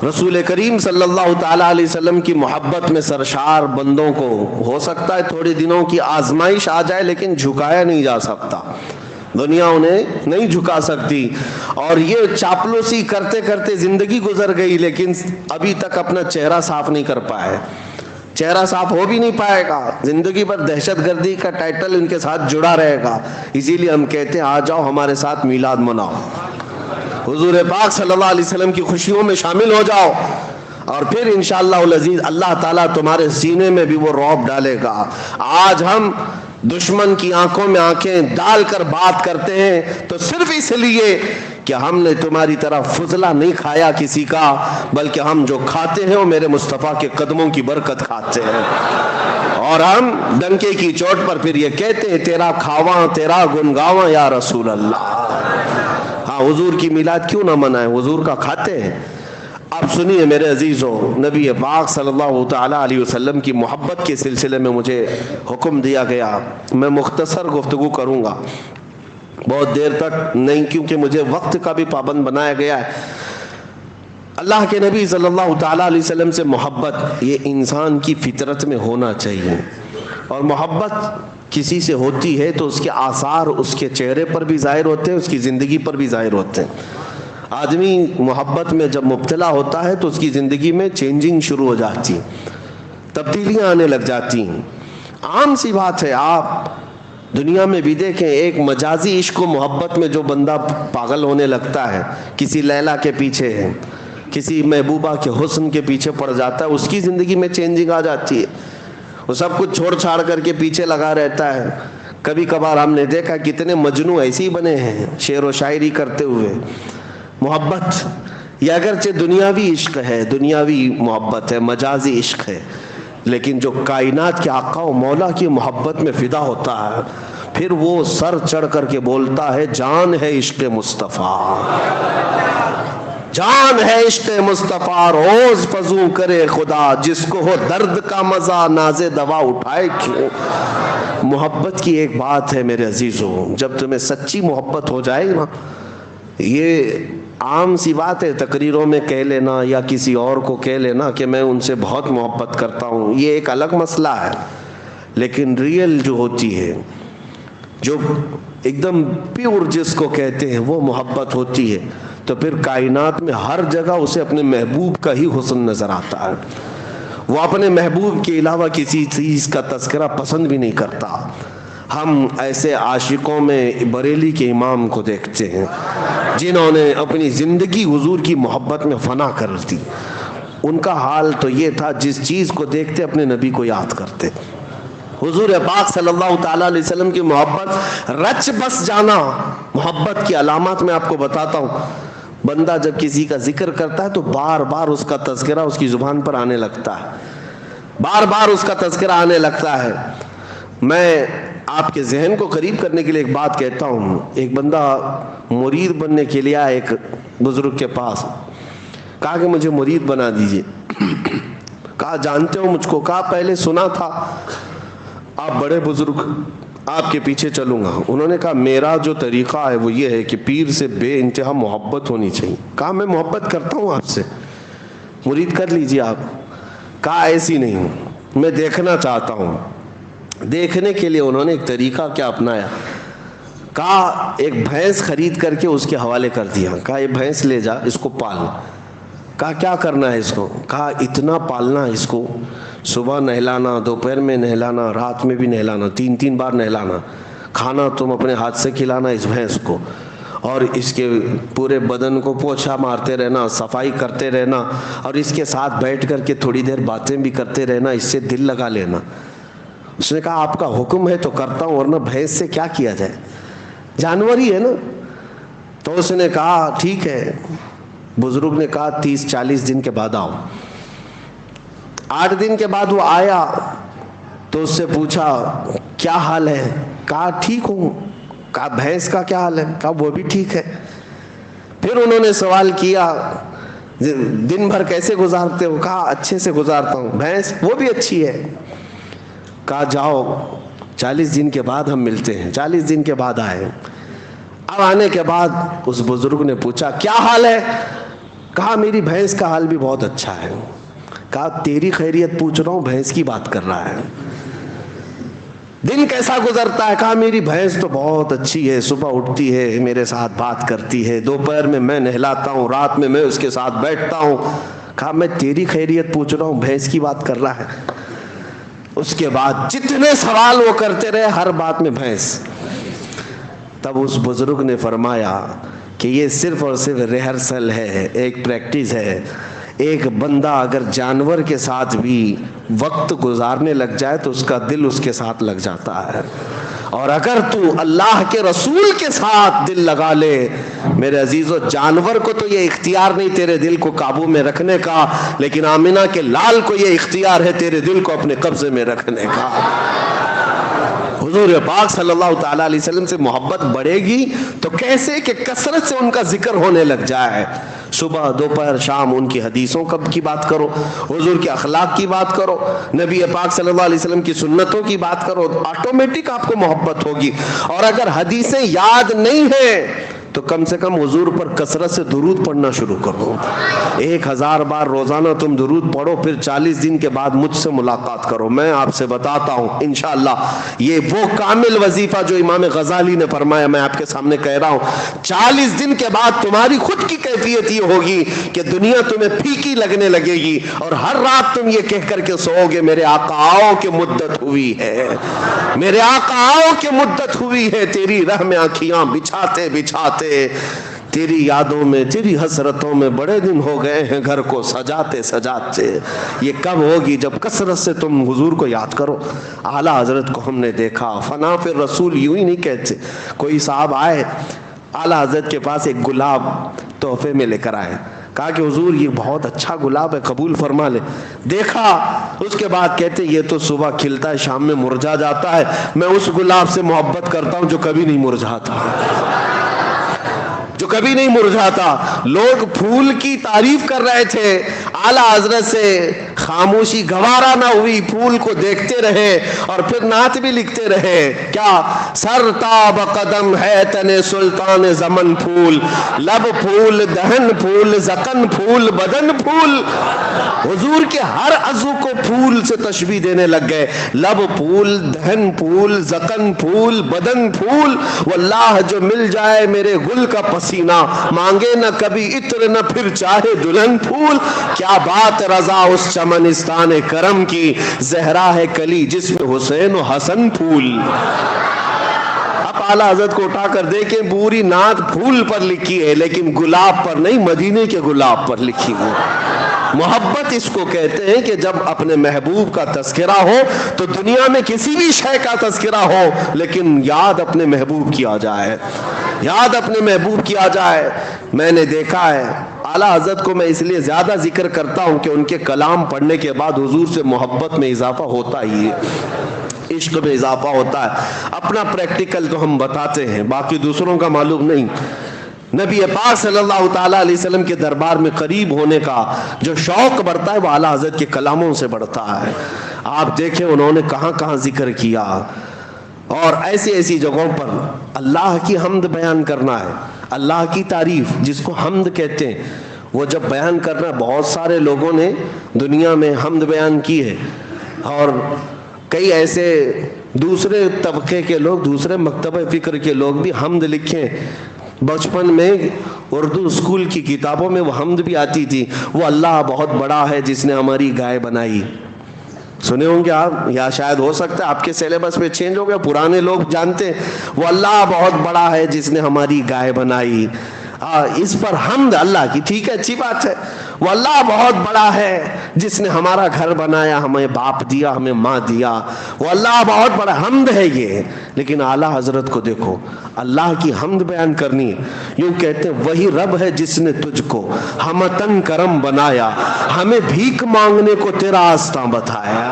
رسول کریم صلی اللہ تعالیٰ علیہ وسلم کی محبت میں سرشار بندوں کو ہو سکتا ہے تھوڑے دنوں کی آزمائش آ جائے، لیکن جھکایا نہیں جا سکتا، دنیا انہیں نہیں جھکا سکتی، اور یہ چاپلوسی کرتے کرتے زندگی گزر گئی، لیکن ابھی تک اپنا چہرہ صاف نہیں کر پائے، چہرہ صاف ہو بھی نہیں پائے گا، زندگی پر دہشت گردی کا ٹائٹل ان کے ساتھ جڑا رہے گا۔ اسی لیے ہم کہتے ہیں آ جاؤ ہمارے ساتھ میلاد مناؤ، حضور پاک صلی اللہ علیہ وسلم کی خوشیوں میں شامل ہو جاؤ، اور پھر انشاءاللہ العزیز اللہ تعالیٰ تمہارے سینے میں بھی وہ رعب ڈالے گا۔ آج ہم دشمن کی آنکھوں میں آنکھیں ڈال کر بات کرتے ہیں تو صرف اس لیے کہ ہم نے تمہاری طرح فضلہ نہیں کھایا کسی کا، بلکہ ہم جو کھاتے ہیں وہ میرے مصطفیٰ کے قدموں کی برکت کھاتے ہیں، اور ہم ڈنکے کی چوٹ پر پھر یہ کہتے ہیں تیرا کھاواں تیرا گنگاواں یا رسول اللہ۔ ہاں، حضور کی میلاد کیوں نہ منائیں، حضور کا کھاتے ہیں۔ اب سنیے میرے عزیزو، نبی پاک صلی اللہ تعالیٰ علیہ وسلم کی محبت کے سلسلے میں مجھے حکم دیا گیا، میں مختصر گفتگو کروں گا، بہت دیر تک نہیں، کیونکہ مجھے وقت کا بھی پابند بنایا گیا ہے۔ اللہ کے نبی صلی اللہ تعالیٰ علیہ وسلم سے محبت یہ انسان کی فطرت میں ہونا چاہیے، اور محبت کسی سے ہوتی ہے تو اس کے آثار اس کے چہرے پر بھی ظاہر ہوتے ہیں، اس کی زندگی پر بھی ظاہر ہوتے ہیں۔ آدمی محبت میں جب مبتلا ہوتا ہے تو اس کی زندگی میں چینجنگ شروع ہو جاتی ہیں، تبدیلیاں آنے لگ جاتی ہیں۔ عام سی بات ہے، آپ دنیا میں بھی دیکھیں، ایک مجازی عشق و محبت میں جو بندہ پاگل ہونے لگتا ہے، کسی لیلا کے پیچھے ہے، کسی محبوبہ کے حسن کے پیچھے پڑ جاتا ہے، اس کی زندگی میں چینجنگ آ جاتی ہے، وہ سب کچھ چھوڑ چھاڑ کر کے پیچھے لگا رہتا ہے۔ کبھی کبھار ہم نے دیکھا کتنے مجنوں ایسے ہی بنے ہیں شعر و شاعری کرتے ہوئے۔ محبت یہ اگرچہ دنیاوی عشق ہے، دنیاوی محبت ہے، مجازی عشق ہے، لیکن جو کائنات کے آقا و مولا کی محبت میں فدا ہوتا ہے، پھر وہ سر چڑھ کر کے بولتا ہے جان ہے عشق مصطفیٰ، جان ہے عشق مصطفیٰ، روز فزوں کرے خدا، جس کو ہو درد کا مزہ ناز دوا اٹھائے کیوں۔ محبت کی ایک بات ہے میرے عزیزوں، جب تمہیں سچی محبت ہو جائے نا، یہ عام سی بات ہے تقریروں میں کہہ لینا یا کسی اور کو کہہ لینا کہ میں ان سے بہت محبت کرتا ہوں، یہ ایک الگ مسئلہ ہے، لیکن ریئل جو ہوتی ہے، جو ایک دم پیور جس کو کہتے ہیں، وہ محبت ہوتی ہے، تو پھر کائنات میں ہر جگہ اسے اپنے محبوب کا ہی حسن نظر آتا ہے، وہ اپنے محبوب کے علاوہ کسی چیز کا تذکرہ پسند بھی نہیں کرتا۔ ہم ایسے عاشقوں میں بریلی کے امام کو دیکھتے ہیں جنہوں نے اپنی زندگی حضور کی محبت میں فنا کر دی، ان کا حال تو یہ تھا جس چیز کو دیکھتے اپنے نبی کو یاد کرتے۔ حضور پاک صلی اللہ تعالیٰ علیہ وسلم کی محبت رچ بس جانا، محبت کی علامات میں آپ کو بتاتا ہوں۔ بندہ جب کسی کا ذکر کرتا ہے تو بار بار اس کا تذکرہ اس کی زبان پر آنے لگتا ہے، بار بار اس کا تذکرہ آنے لگتا ہے۔ میں آپ کے ذہن کو قریب کرنے کے لیے ایک بات کہتا ہوں، ایک بندہ مرید بننے کے لیے ایک بزرگ کے پاس، کہا کہ مجھے مرید بنا دیجئے۔ کہا جانتے ہو مجھ کو؟ کہا پہلے سنا تھا، آپ بڑے بزرگ، آپ کے پیچھے چلوں گا۔ انہوں نے کہا میرا جو طریقہ ہے وہ یہ ہے کہ پیر سے بے انتہا محبت ہونی چاہیے۔ کہا میں محبت کرتا ہوں آپ سے، مرید کر لیجیے آپ۔ کہا ایسی نہیں ہوں، میں دیکھنا چاہتا ہوں۔ دیکھنے کے لیے انہوں نے ایک طریقہ کیا اپنایا، کہا ایک بھینس خرید کر کے اس کے حوالے کر دیا، کہا یہ بھینس لے جا، اس کو پال۔ کہا کیا کرنا ہے اس کو؟ کہا اتنا پالنا ہے اس کو، صبح نہلانا، دوپہر میں نہلانا، رات میں بھی نہلانا، 3 بار نہلانا، کھانا تم اپنے ہاتھ سے کھلانا اس بھینس کو، اور اس کے پورے بدن کو پوچھا مارتے رہنا، صفائی کرتے رہنا، اور اس کے ساتھ بیٹھ کر کے تھوڑی دیر باتیں بھی کرتے رہنا، اس سے دل لگا لینا۔ اس نے کہا آپ کا حکم ہے تو کرتا ہوں، ورنہ بھینس سے کیا کیا جائے، جانور ہی ہے نا۔ تو اس نے کہا ٹھیک ہے۔ بزرگ نے کہا 30-40 دن کے بعد آؤ۔ 8 دن کے بعد وہ آیا تو اس سے پوچھا کیا حال ہے؟ کہا ٹھیک ہوں۔ کہا بھینس کا کیا حال ہے؟ کہا وہ بھی ٹھیک ہے۔ پھر انہوں نے سوال کیا دن بھر کیسے گزارتے ہو؟ کہا اچھے سے گزارتا ہوں۔ بھینس؟ وہ بھی اچھی ہے۔ کہا جاؤ 40 دن کے بعد ہم ملتے ہیں۔ 40 دن کے بعد آئے۔ اب آنے کے بعد اس بزرگ نے پوچھا کیا حال ہے؟ کہا میری بھینس کا حال بھی بہت اچھا ہے۔ کہا تیری خیریت پوچھ رہا ہوں، بھینس کی بات کر رہا ہے۔ دن کیسا گزرتا ہے؟ کہا میری بھینس تو بہت اچھی ہے، صبح اٹھتی ہے میرے ساتھ بات کرتی ہے، دوپہر میں نہلاتا ہوں، رات میں اس کے ساتھ بیٹھتا ہوں۔ کہا میں تیری خیریت پوچھ رہا ہوں، بھینس کی بات کر رہا ہے۔ اس کے بعد جتنے سوال وہ کرتے رہے، ہر بات میں بھینس۔ تب اس بزرگ نے فرمایا کہ یہ صرف اور صرف ریہرسل ہے، ایک پریکٹس ہے۔ ایک بندہ اگر جانور کے ساتھ بھی وقت گزارنے لگ جائے تو اس کا دل اس کے ساتھ لگ جاتا ہے، اور اگر تو اللہ کے رسول کے ساتھ دل لگا لے میرے عزیزو، جانور کو تو یہ اختیار نہیں تیرے دل کو قابو میں رکھنے کا، لیکن آمنہ کے لال کو یہ اختیار ہے تیرے دل کو اپنے قبضے میں رکھنے کا۔ حضور پاک صلی اللہ تعالیٰ علیہ وسلم سے محبت بڑھے گی تو کیسے کہ کثرت سے ان کا ذکر ہونے لگ جائے، صبح دوپہر شام ان کی حدیثوں کی بات کرو، حضور کے اخلاق کی بات کرو، نبی پاک صلی اللہ علیہ وسلم کی سنتوں کی بات کرو، آٹومیٹک آپ کو محبت ہوگی۔ اور اگر حدیثیں یاد نہیں ہیں تو کم سے کم حضور پر کثرت سے درود پڑھنا شروع کرو۔ 1000 بار روزانہ تم درود پڑھو، پھر 40 دن کے بعد مجھ سے ملاقات کرو، میں آپ سے بتاتا ہوں انشاءاللہ یہ وہ کامل وظیفہ جو امام غزالی نے فرمایا، میں آپ کے سامنے کہہ رہا ہوں۔ 40 دن کے بعد تمہاری خود کی کیفیت یہ ہوگی کہ دنیا تمہیں پھیکی لگنے لگے گی، اور ہر رات تم یہ کہہ کر کے سوؤ گے میرے آقا آؤ کہ مدت ہوئی ہے، میرے آقا آؤ کہ مدت ہوئی ہے، تیری راہ میں آنکھیاں بچھاتے بچھاتے، تیری یادوں میں تیری حسرتوں میں بڑے دن ہو گئے ہیں گھر کو سجاتے سجاتے۔ یہ کب ہوگی؟ جب کثرت سے تم حضور کو یاد کرو۔ اعلیٰ حضرت کو ہم نے دیکھا، فنا پھر رسول یوں ہی نہیں کہتے۔ کوئی صاحب آئے اعلیٰ حضرت کے پاس، ایک گلاب تحفے میں لے کر آئے، کہا کہ حضور یہ بہت اچھا گلاب ہے، قبول فرما لے۔ دیکھا، اس کے بعد کہتے یہ تو صبح کھلتا ہے شام میں مرجھا جاتا ہے، میں اس گلاب سے محبت کرتا ہوں جو کبھی نہیں مرجھاتا، جو کبھی نہیں مرجھاتا۔ لوگ پھول کی تعریف کر رہے تھے، اعلیٰ حضرت سے خاموشی گوارا نہ ہوئی، پھول کو دیکھتے رہے اور پھر نعت بھی لکھتے رہے۔ کیا؟ سر تاب قدم ہے تن سلطان زمن پھول، لب پھول دہن پھول زکن پھول بدن پھول۔ حضور کے ہر عضو کو پھول سے تشبیہ دینے لگ گئے، لب پھول دہن پھول زکن پھول بدن پھول۔ واللہ جو مل جائے میرے گل کا پسینہ، مانگے نہ کبھی عطر نہ پھر چاہے دلہن پھول۔ کیا بات رضا اس چمنستان کرم کی، زہرا ہے کلی جس میں حسین و حسن پھول۔ اب اعلیٰ حضرت کو اٹھا کر دیکھیں، پوری نعت پھول پر لکھی ہے لیکن گلاب پر نہیں، مدینے کے گلاب پر لکھی ہے۔ محبت اس کو کہتے ہیں کہ جب اپنے محبوب کا تذکرہ ہو تو دنیا میں کسی بھی شے کا تذکرہ ہو لیکن یاد اپنے محبوب کی آ جائے، یاد اپنے محبوب کی آ جائے۔ میں نے دیکھا ہے اعلیٰ حضرت کو میں اس لیے زیادہ ذکر کرتا ہوں کہ ان کے کلام پڑھنے کے بعد حضور سے محبت میں اضافہ ہوتا ہی ہے، عشق میں اضافہ ہوتا ہے۔ اپنا پریکٹیکل تو ہم بتاتے ہیں، باقی دوسروں کا معلوم نہیں۔ نبی پاک صلی اللہ تعالیٰ علیہ وسلم کے دربار میں قریب ہونے کا جو شوق بڑھتا ہے وہ اعلیٰ حضرت کے کلاموں سے بڑھتا ہے. آپ دیکھیں انہوں نے کہاں کہاں ذکر کیا، اور ایسی ایسی جگہوں پر اللہ کی حمد بیان کرنا ہے، اللہ کی تعریف جس کو حمد کہتے ہیں، وہ جب بیان کرنا ہے. بہت سارے لوگوں نے دنیا میں حمد بیان کی ہے، اور کئی ایسے دوسرے طبقے کے لوگ، دوسرے مکتبہ فکر کے لوگ بھی حمد لکھیں. بچپن میں اردو اسکول کی کتابوں میں وہ حمد بھی آتی تھی، وہ اللہ بہت بڑا ہے جس نے ہماری گائے بنائی. سنے ہوں گے آپ، یا شاید ہو سکتا ہے آپ کے سیلیبس میں چینج ہو گیا، پرانے لوگ جانتے ہیں وہ اللہ بہت بڑا ہے جس نے ہماری گائے بنائی. اس پر حمد اللہ کی، ٹھیک ہے، اچھی بات ہے. وہ اللہ بہت بڑا ہے جس نے ہمارا گھر بنایا، ہمیں باپ دیا، ہمیں ماں دیا، وہ اللہ بہت بڑا، حمد ہے یہ. لیکن اعلیٰ حضرت کو دیکھو، اللہ کی حمد بیان کرنی ہے. یوں کہتے ہیں وہی رب ہے جس نے تجھ کو ہمتن کرم بنایا، ہمیں بھیک مانگنے کو تیرا آستاں بتایا.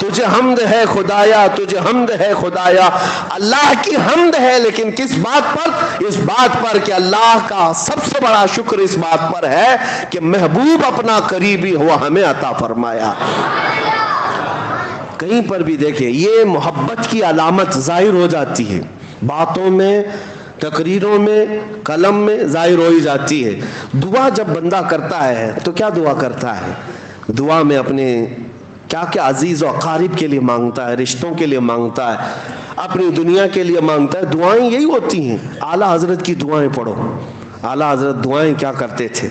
تجھے حمد ہے خدایا، تجھے حمد ہے خدایا. اللہ کی حمد ہے، لیکن کس بات پر؟ اس بات پر کہ اللہ کا سب سے بڑا شکر اس بات پر ہے کہ محبوب اپنا قریبی ہوا ہمیں عطا فرمایا. کہیں پر بھی دیکھیں یہ محبت کی علامت ظاہر ہو جاتی ہے، باتوں میں، تقریروں میں، قلم میں ظاہر ہو ہی جاتی ہے. دعا جب بندہ کرتا ہے تو کیا دعا کرتا ہے؟ دعا میں اپنے کیا کیا عزیز و اقارب کے لیے مانگتا ہے، رشتوں کے لیے مانگتا ہے، اپنی دنیا کے لیے مانگتا ہے. دعائیں یہی ہوتی ہیں. اعلیٰ حضرت کی دعائیں پڑھو. اعلیٰ حضرت دعائیں کیا کرتے تھے؟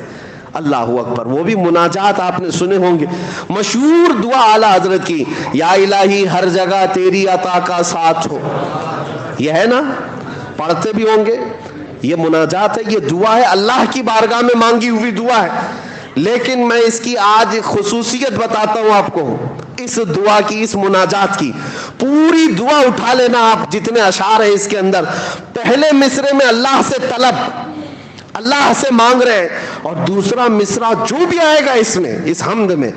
اللہ اکبر. وہ بھی مناجات آپ نے سنے ہوں گے، مشہور دعا اعلیٰ حضرت کی، یا الہی ہر جگہ تیری عطا کا ساتھ ہو. یہ ہے نا، پڑھتے بھی ہوں گے. یہ مناجات ہے، یہ دعا ہے، اللہ کی بارگاہ میں مانگی ہوئی دعا ہے. لیکن میں اس کی آج خصوصیت بتاتا ہوں آپ کو. اس دعا کی، اس مناجات کی پوری دعا اٹھا لینا آپ، جتنے اشعار ہیں اس کے اندر. پہلے مصرے میں اللہ سے طلب، اللہ سے مانگ رہے، اور دوسرا مصرع جو بھی آئے گا اس میں، اس حمد میں،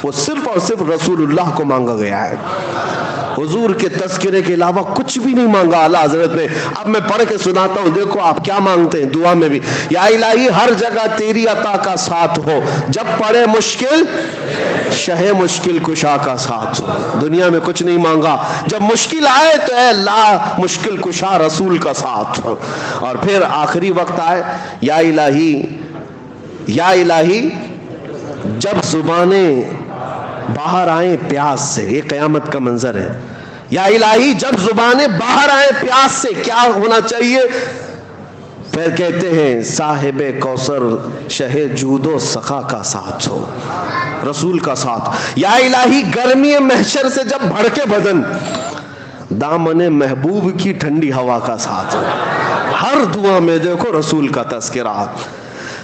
وہ صرف اور صرف رسول اللہ کو مانگا گیا ہے. حضور کے تذکرے کے علاوہ کچھ بھی نہیں مانگا اعلیٰ حضرت نے. اب میں پڑھ کے سناتا ہوں، دیکھو آپ کیا مانگتے ہیں دعا میں بھی. یا الہی ہر جگہ تیری عطا کا ساتھ ہو، جب پڑے مشکل شہ مشکل کشا کا ساتھ ہو. دنیا میں کچھ نہیں مانگا، جب مشکل آئے تو اے اللہ مشکل کشا رسول کا ساتھ ہو. اور پھر آخری وقت آئے، یا الہی، یا الہی جب زبانیں باہر آئیں پیاس سے. یہ قیامت کا منظر ہے. یا الہی جب زبانیں باہر آئیں پیاس سے، کیا ہونا چاہیے؟ پھر کہتے ہیں صاحب کوثر شہ جود و سخا کا ساتھ ہو، رسول کا ساتھ. یا الہی گرمی محشر سے جب بھڑکے بدن، دامن محبوب کی ٹھنڈی ہوا کا ساتھ ہو. ہر دعا میں دیکھو رسول کا تذکرہ.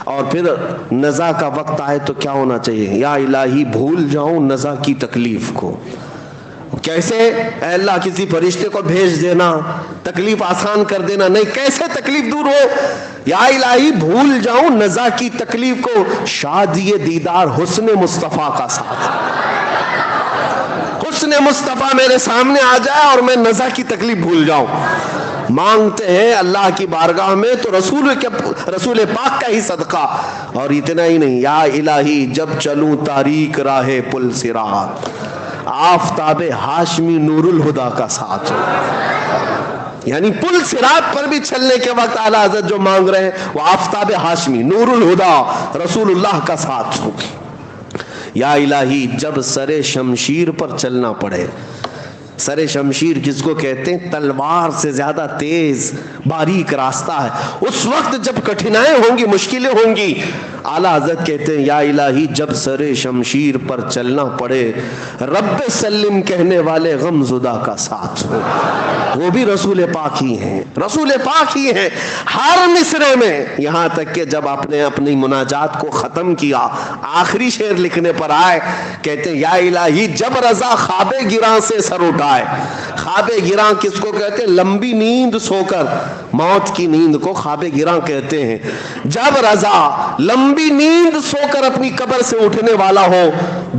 اور پھر نزا کا وقت آئے تو کیا ہونا چاہیے؟ یا الہی بھول جاؤں نزا کی تکلیف کو. کیسے؟ اے اللہ کسی فرشتے کو بھیج دینا، تکلیف آسان کر دینا. نہیں، کیسے تکلیف دور ہو؟ یا الہی بھول جاؤں نزا کی تکلیف کو، شادی دیدار حسن مصطفیٰ کا ساتھ. حسن مصطفیٰ میرے سامنے آ جائے اور میں نزا کی تکلیف بھول جاؤں. مانگتے ہیں اللہ کی بارگاہ میں تو رسول پاک کا ہی صدقہ. اور اتنا ہی نہیں، یا الہی جب چلوں تاریک راہ پل صراط، آفتاب ہاشمی نور الہدا کا ساتھ ہو. یعنی پل صراط پر بھی چلنے کے وقت اعلیٰ حضرت جو مانگ رہے ہیں وہ آفتاب ہاشمی نور الہدا رسول اللہ کا ساتھ ہو. یا الہی جب سر شمشیر پر چلنا پڑے. سر شمشیر کس کو کہتے ہیں؟ تلوار سے زیادہ تیز باریک راستہ ہے. اس وقت جب کٹھنائیں ہوں گی، مشکلیں ہوں گی، اعلیٰ حضرت کہتے ہیں یا الہی جب سر شمشیر پر چلنا پڑے، رب سلم کہنے والے غم زدہ کا ساتھ ہو. وہ بھی رسول پاک ہی ہیں، رسول پاک ہی ہیں ہر مصرے میں. یہاں تک کہ جب آپ نے اپنی مناجات کو ختم کیا، آخری شعر لکھنے پر آئے، کہتے ہیں یا الہی جب رضا خواب گراں سے سر اٹھائے. خواب گراں کس کو کہتے ہیں؟ لمبی نیند سو کر موت کی نیند کو خواب گراں کہتے ہیں. جب رضا لمبی نیند سو کر اپنی قبر سے اٹھنے والا ہو,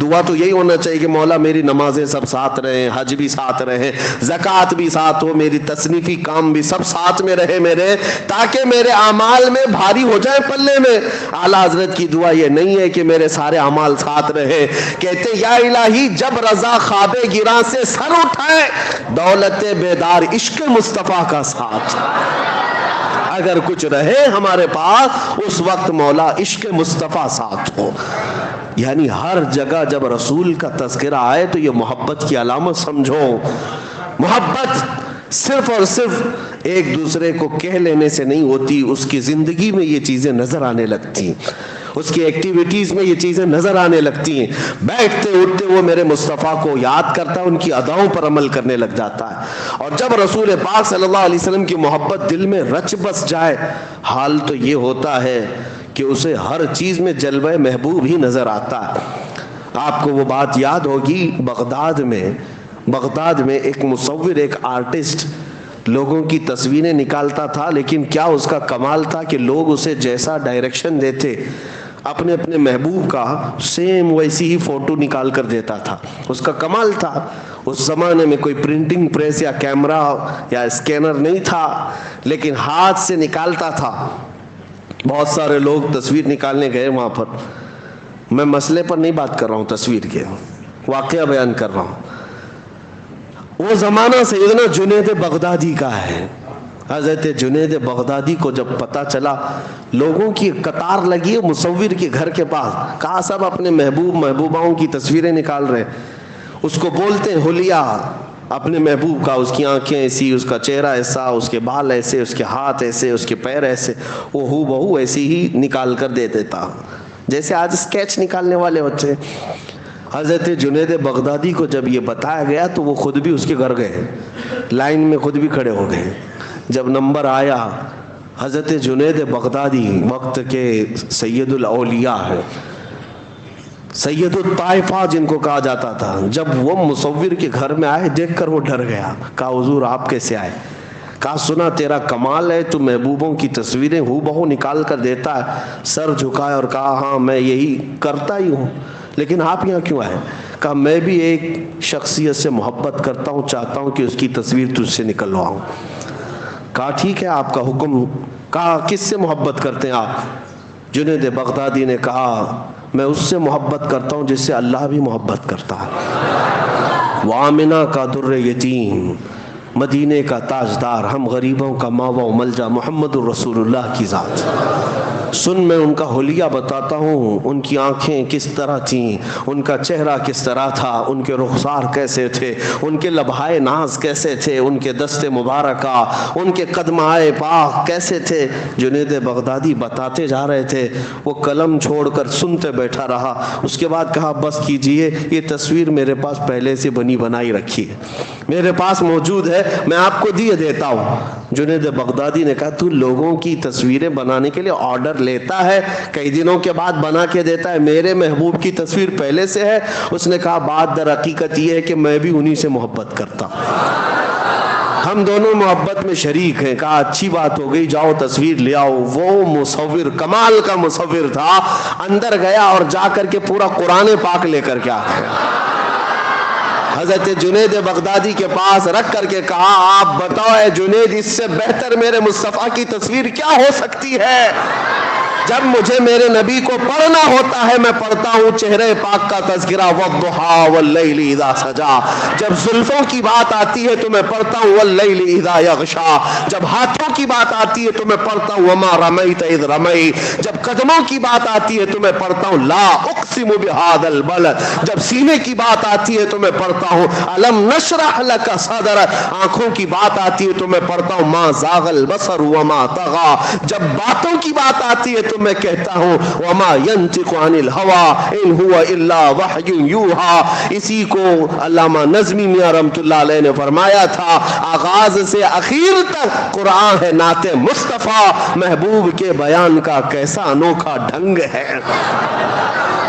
دعا تو یہی ہونا چاہیے کہ مولا میری نمازیں سب ساتھ رہیں, حج بھی ساتھ رہے, زکوٰۃ بھی ساتھ ہو, میری تصنیفی کام بھی سب ساتھ میں رہے میرے, تاکہ میرے اعمال میں بھاری ہو جائے پلے میں. اعلیٰ حضرت کی دعا یہ نہیں ہے کہ میرے سارے اعمال ساتھ رہے. کہتے یا الہی جب رضا خواب گراں سے سر اٹھائے, دولت بیدار عشق مصطفیٰ کا ساتھ. اگر کچھ رہے ہمارے پاس اس وقت مولا عشق مصطفیٰ ساتھ ہو. یعنی ہر جگہ جب رسول کا تذکرہ آئے تو یہ محبت کی علامت سمجھو. محبت صرف اور صرف ایک دوسرے کو کہہ لینے سے نہیں ہوتی, اس کی زندگی میں یہ چیزیں نظر آنے لگتی, اس کی ایکٹیویٹیز میں یہ چیزیں نظر آنے لگتی ہیں. بیٹھتے اٹھتے وہ میرے مصطفیٰ کو یاد کرتا ہے, ان کی اداؤں پر عمل کرنے لگ جاتا ہے. اور جب رسول پاک صلی اللہ علیہ وسلم کی محبت دل میں رچ بس جائے, حال تو یہ ہوتا ہے کہ اسے ہر چیز میں جلوہ محبوب ہی نظر آتا ہے. آپ کو وہ بات یاد ہوگی, بغداد میں ایک مصور, ایک آرٹسٹ لوگوں کی تصویریں نکالتا تھا, لیکن کیا اس کا کمال تھا کہ لوگ اسے جیسا ڈائریکشن دیتے اپنے اپنے محبوب کا سیم ویسی ہی فوٹو نکال کر دیتا تھا. اس کا کمال تھا. اس زمانے میں کوئی پرنٹنگ پریس یا کیمرہ یا اسکینر نہیں تھا, لیکن ہاتھ سے نکالتا تھا. بہت سارے لوگ تصویر نکالنے گئے وہاں پر. میں مسئلے پر نہیں بات کر رہا ہوں, تصویر کے واقعہ بیان کر رہا ہوں. وہ زمانہ سیدنا جنید بغدادی کا ہے. حضرت جنید بغدادی کو جب پتہ چلا, لوگوں کی قطار لگی ہے مصور کے گھر کے پاس, کہا سب اپنے محبوباؤں کی تصویریں نکال رہے. اس کو بولتے ہیں حلیہ اپنے محبوب کا, اس کی آنکھیں ایسی, اس کا چہرہ ایسا, اس کے بال ایسے, اس کے ہاتھ ایسے, اس کے پیر ایسے. وہ ہو بہو ایسی ہی نکال کر دے دیتا, جیسے آج اسکیچ نکالنے والے ہوتے. حضرت جنید بغدادی کو جب یہ بتایا گیا تو وہ خود بھی اس کے گھر گئے, لائن میں خود بھی کھڑے ہو گئے. جب نمبر آیا, حضرت جنید بغدادی وقت کے سید الاولیاء ہے, سید الطائفہ جن کو کہا جاتا تھا, جب وہ مصور کے گھر میں آئے دیکھ کر وہ ڈر گیا. کہا حضور آپ کیسے آئے؟ کہا سنا تیرا کمال ہے, تو محبوبوں کی تصویریں ہو بہو نکال کر دیتا ہے. سر جھکایا اور کہا ہاں میں یہی کرتا ہی ہوں, لیکن آپ یہاں کیوں آئے؟ کہا میں بھی ایک شخصیت سے محبت کرتا ہوں, چاہتا ہوں کہ اس کی تصویر تجھ سے نکلواؤں. کہا ٹھیک ہے آپ کا حکم. کہا کس سے محبت کرتے ہیں آپ؟ جنید بغدادی نے کہا میں اس سے محبت کرتا ہوں جس سے اللہ بھی محبت کرتا ہے. وآمنہ کا در یتیم, مدینے کا تاجدار, ہم غریبوں کا ماوا و ملجا, محمد الرسول اللہ کی ذات. سن میں ان کا حلیہ بتاتا ہوں, ان کی آنکھیں کس طرح تھیں, ان کا چہرہ کس طرح تھا, ان کے رخسار کیسے تھے, ان کے لبھائے ناز کیسے تھے, ان کے دست مبارکہ, ان کے قدمائے پاک کیسے تھے. جنید بغدادی بتاتے جا رہے تھے, وہ قلم چھوڑ کر سنتے بیٹھا رہا. اس کے بعد کہا بس کیجئے, یہ تصویر میرے پاس پہلے سے بنی بنائی رکھی ہے, میرے پاس موجود ہے, میں آپ کو دیے دیتا ہوں. جنید بغدادی نے کہا تو لوگوں کی تصویریں بنانے کے لیے آرڈر لیتا ہے, کئی دنوں کے بعد بنا کے دیتا ہے, میرے محبوب کی تصویر پہلے سے ہے. اس نے کہا بات در حقیقت یہ ہے کہ میں بھی انہی سے محبت کرتا ہوں, ہم دونوں محبت میں شریک ہیں. کہا اچھی بات ہو گئی, جاؤ تصویر لے آؤ. وہ مصور کمال کا مصور تھا, اندر گیا اور جا کر کے پورا قرآن پاک لے کر کے آ گیا. حضرت جنید بغدادی کے پاس رکھ کر کے کہا آپ بتاؤ اے جنید, اس سے بہتر میرے مصطفیٰ کی تصویر کیا ہو سکتی ہے؟ جب مجھے میرے نبی کو پڑھنا ہوتا ہے میں پڑھتا ہوں چہرے پاک کا تذکرہ, والضحیٰ واللیل اذا سجا. جب زلفوں کی بات آتی ہے تو میں پڑھتا ہوں واللیل اذا یغشا. جب ہاتھوں کی بات آتی ہے تو میں پڑھتا ہوں وما رمیت اذ رمیت. جب قدموں کی بات آتی ہے تو میں پڑھتا ہوں لا اقسم بہذا البلد. جب سینے کی بات آتی ہے تو میں پڑھتا ہوں الم نشرح لک صدرک. آنکھوں کی بات آتی ہے تو میں پڑھتا ہوں ما زاغ البصر وما طغى. جب باتوں کی بات آتی ہے تو میں کہتا ہوں وما ينطق عن الهوى ان هو الا وحی یوحى. اسی کو علامہ نظمی میاں رحمۃ اللہ علیہ نے فرمایا تھا, آغاز سے اخیر تک قرآن ہے نعت مصطفیٰ, محبوب کے بیان کا کیسا انوکھا ڈھنگ ہے.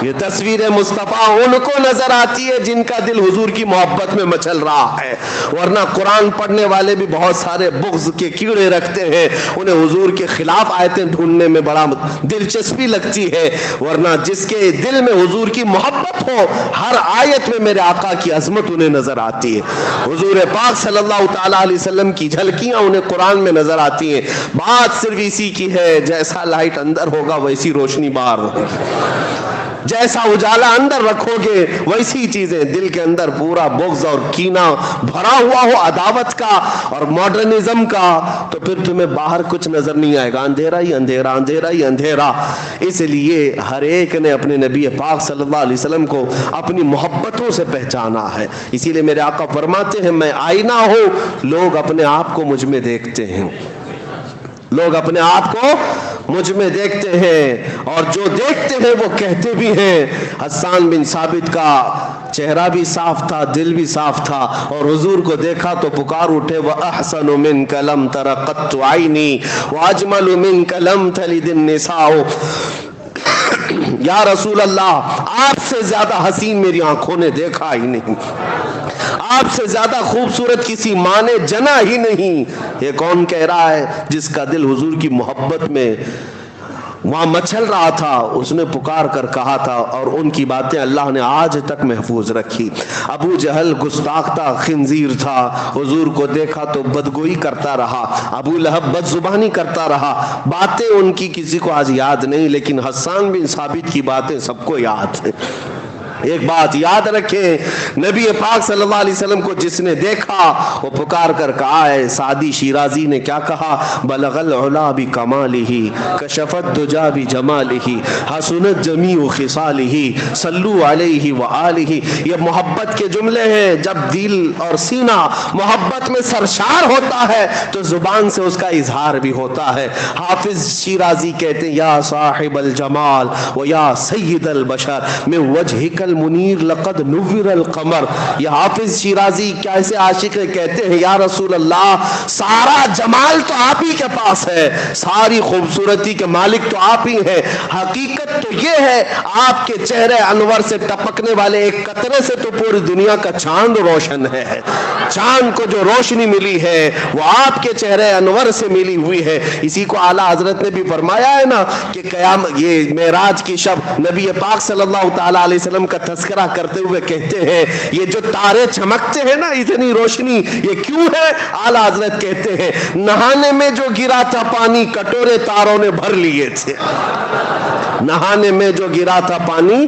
یہ تصویر مصطفیٰ ان کو نظر آتی ہے جن کا دل حضور کی محبت میں مچل رہا ہے، ورنہ قرآن پڑھنے والے بھی بہت سارے بغض کے کیڑے رکھتے ہیں، انہیں حضور کے خلاف آیتیں ڈھونڈنے میں بڑا دلچسپی لگتی ہے، ورنہ جس کے دل میں حضور کی محبت ہو ہر آیت میں میرے آقا کی عظمت انہیں نظر آتی ہے، حضور پاک صلی اللہ تعالیٰ علیہ وسلم کی جھلکیاں انہیں قرآن میں نظر آتی ہیں۔ بات صرف اسی کی ہے، جیسا لائٹ اندر ہوگا ویسی روشنی باہر ہوگی، جیسا اجالا اندر رکھو گے ویسی چیزیں، دل کے اندر پورا بغض اور کینہ بھرا ہوا ہو عداوت کا اور ماڈرنزم کا، تو پھر تمہیں باہر کچھ نظر نہیں آئے گا، اندھیرا ہی اندھیرا، اندھیرا ہی اندھیرا۔ اس لیے ہر ایک نے اپنے نبی پاک صلی اللہ علیہ وسلم کو اپنی محبتوں سے پہچانا ہے، اسی لیے میرے آقا فرماتے ہیں میں آئینہ ہوں، لوگ اپنے آپ کو مجھ میں دیکھتے ہیں، لوگ اپنے آپ کو مجھ میں دیکھتے ہیں، اور جو دیکھتے ہیں وہ کہتے بھی ہیں۔ حسان بن ثابت کا چہرہ بھی صاف تھا، دل بھی صاف تھا، اور حضور کو دیکھا تو پکار اٹھے وَأَحْسَنُ مِنْكَ لَمْ تَرَ قَطُّ عَيْنِي وَأَجْمَلُ مِنْكَ لَمْ تَلِدِ النِّسَاءُ، یا رسول اللہ آپ سے زیادہ حسین میری آنکھوں نے دیکھا ہی نہیں، آپ سے زیادہ خوبصورت کسی ماں نے جنا ہی نہیں۔ یہ کون کہہ رہا ہے؟ جس کا دل حضور کی محبت میں وہاں مچل رہا تھا، اس نے پکار کر کہا تھا، اور ان کی باتیں اللہ نے آج تک محفوظ رکھی۔ ابو جہل گستاخ تھا، خنزیر تھا، حضور کو دیکھا تو بدگوئی کرتا رہا، ابو لہب بد زبانی کرتا رہا، باتیں ان کی کسی کو آج یاد نہیں، لیکن حسان بن ثابت کی باتیں سب کو یاد ہیں۔ ایک بات یاد رکھیں، نبی پاک صلی اللہ علیہ وسلم کو جس نے دیکھا وہ پکار کر کہا ہے، سعدی شیرازی نے کیا کہا، بلغ العلا بکمالہ کشف الدجا بجمالہ حسنت جمیع خصالہ صلو علیہ وآلہ۔ یہ محبت کے جملے ہیں، جب دل اور سینہ محبت میں سرشار ہوتا ہے تو زبان سے اس کا اظہار بھی ہوتا ہے۔ حافظ شیرازی کہتے ہیں، یا صاحب الجمال و یا سید البشر من وجہک المنیر لقد نور القمر۔ یہ حافظ شیرازی کیسے عاشق کہتے ہیں، یا رسول اللہ سارا جمال تو آپ ہی کے پاس ہے، ساری خوبصورتی کے مالک تو آپ ہی ہیں، حقیقت تو یہ ہے آپ کے چہرے انور سے ٹپکنے والے ایک قطرے سے تو پوری دنیا کا چاند روشن ہے، چاند کو جو روشنی ملی ہے وہ آپ کے چہرے انور سے ملی ہوئی ہے۔ اسی کو اعلیٰ حضرت نے بھی فرمایا ہے نا کہ قیامت یہ معراج کی شب نبی پاک صلی اللہ تعالیٰ علیہ وسلم کا تذکرہ کرتے ہوئے کہتے ہیں، یہ جو تارے چمکتے ہیں نا، اتنی روشنی یہ کیوں ہے؟ اعلیٰ حضرت کہتے ہیں، نہانے میں جو گرا تھا پانی کٹورے تاروں نے بھر لیے تھے، نہانے میں جو گرا تھا پانی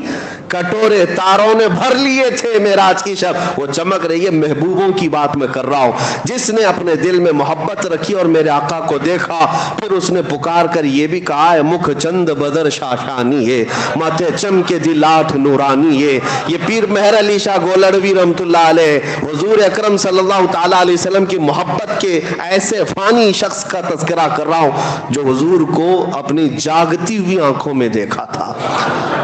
کٹورے تاروں نے بھر لیے تھے معراج کی شب، وہ چمک رہی ہے۔ محبوبوں کی بات میں کر رہا ہوں، جس نے اپنے دل میں محبت رکھی اور میرے آقا کو دیکھا، پھر اس نے پکار کر یہ بھی کہا ہے، مکھ چند بدر شاشانی ہے ماتھے چم کے دل آٹھ نورانی ہے۔ یہ پیر مہر علی شاہ گولڑوی رحمت اللہ علیہ حضور اکرم صلی اللہ تعالیٰ علیہ وسلم کی محبت کے ایسے فانی شخص کا تذکرہ کر رہا ہوں جو حضور کو اپنی جاگتی ہوئی آنکھوں میں دیکھا تھا،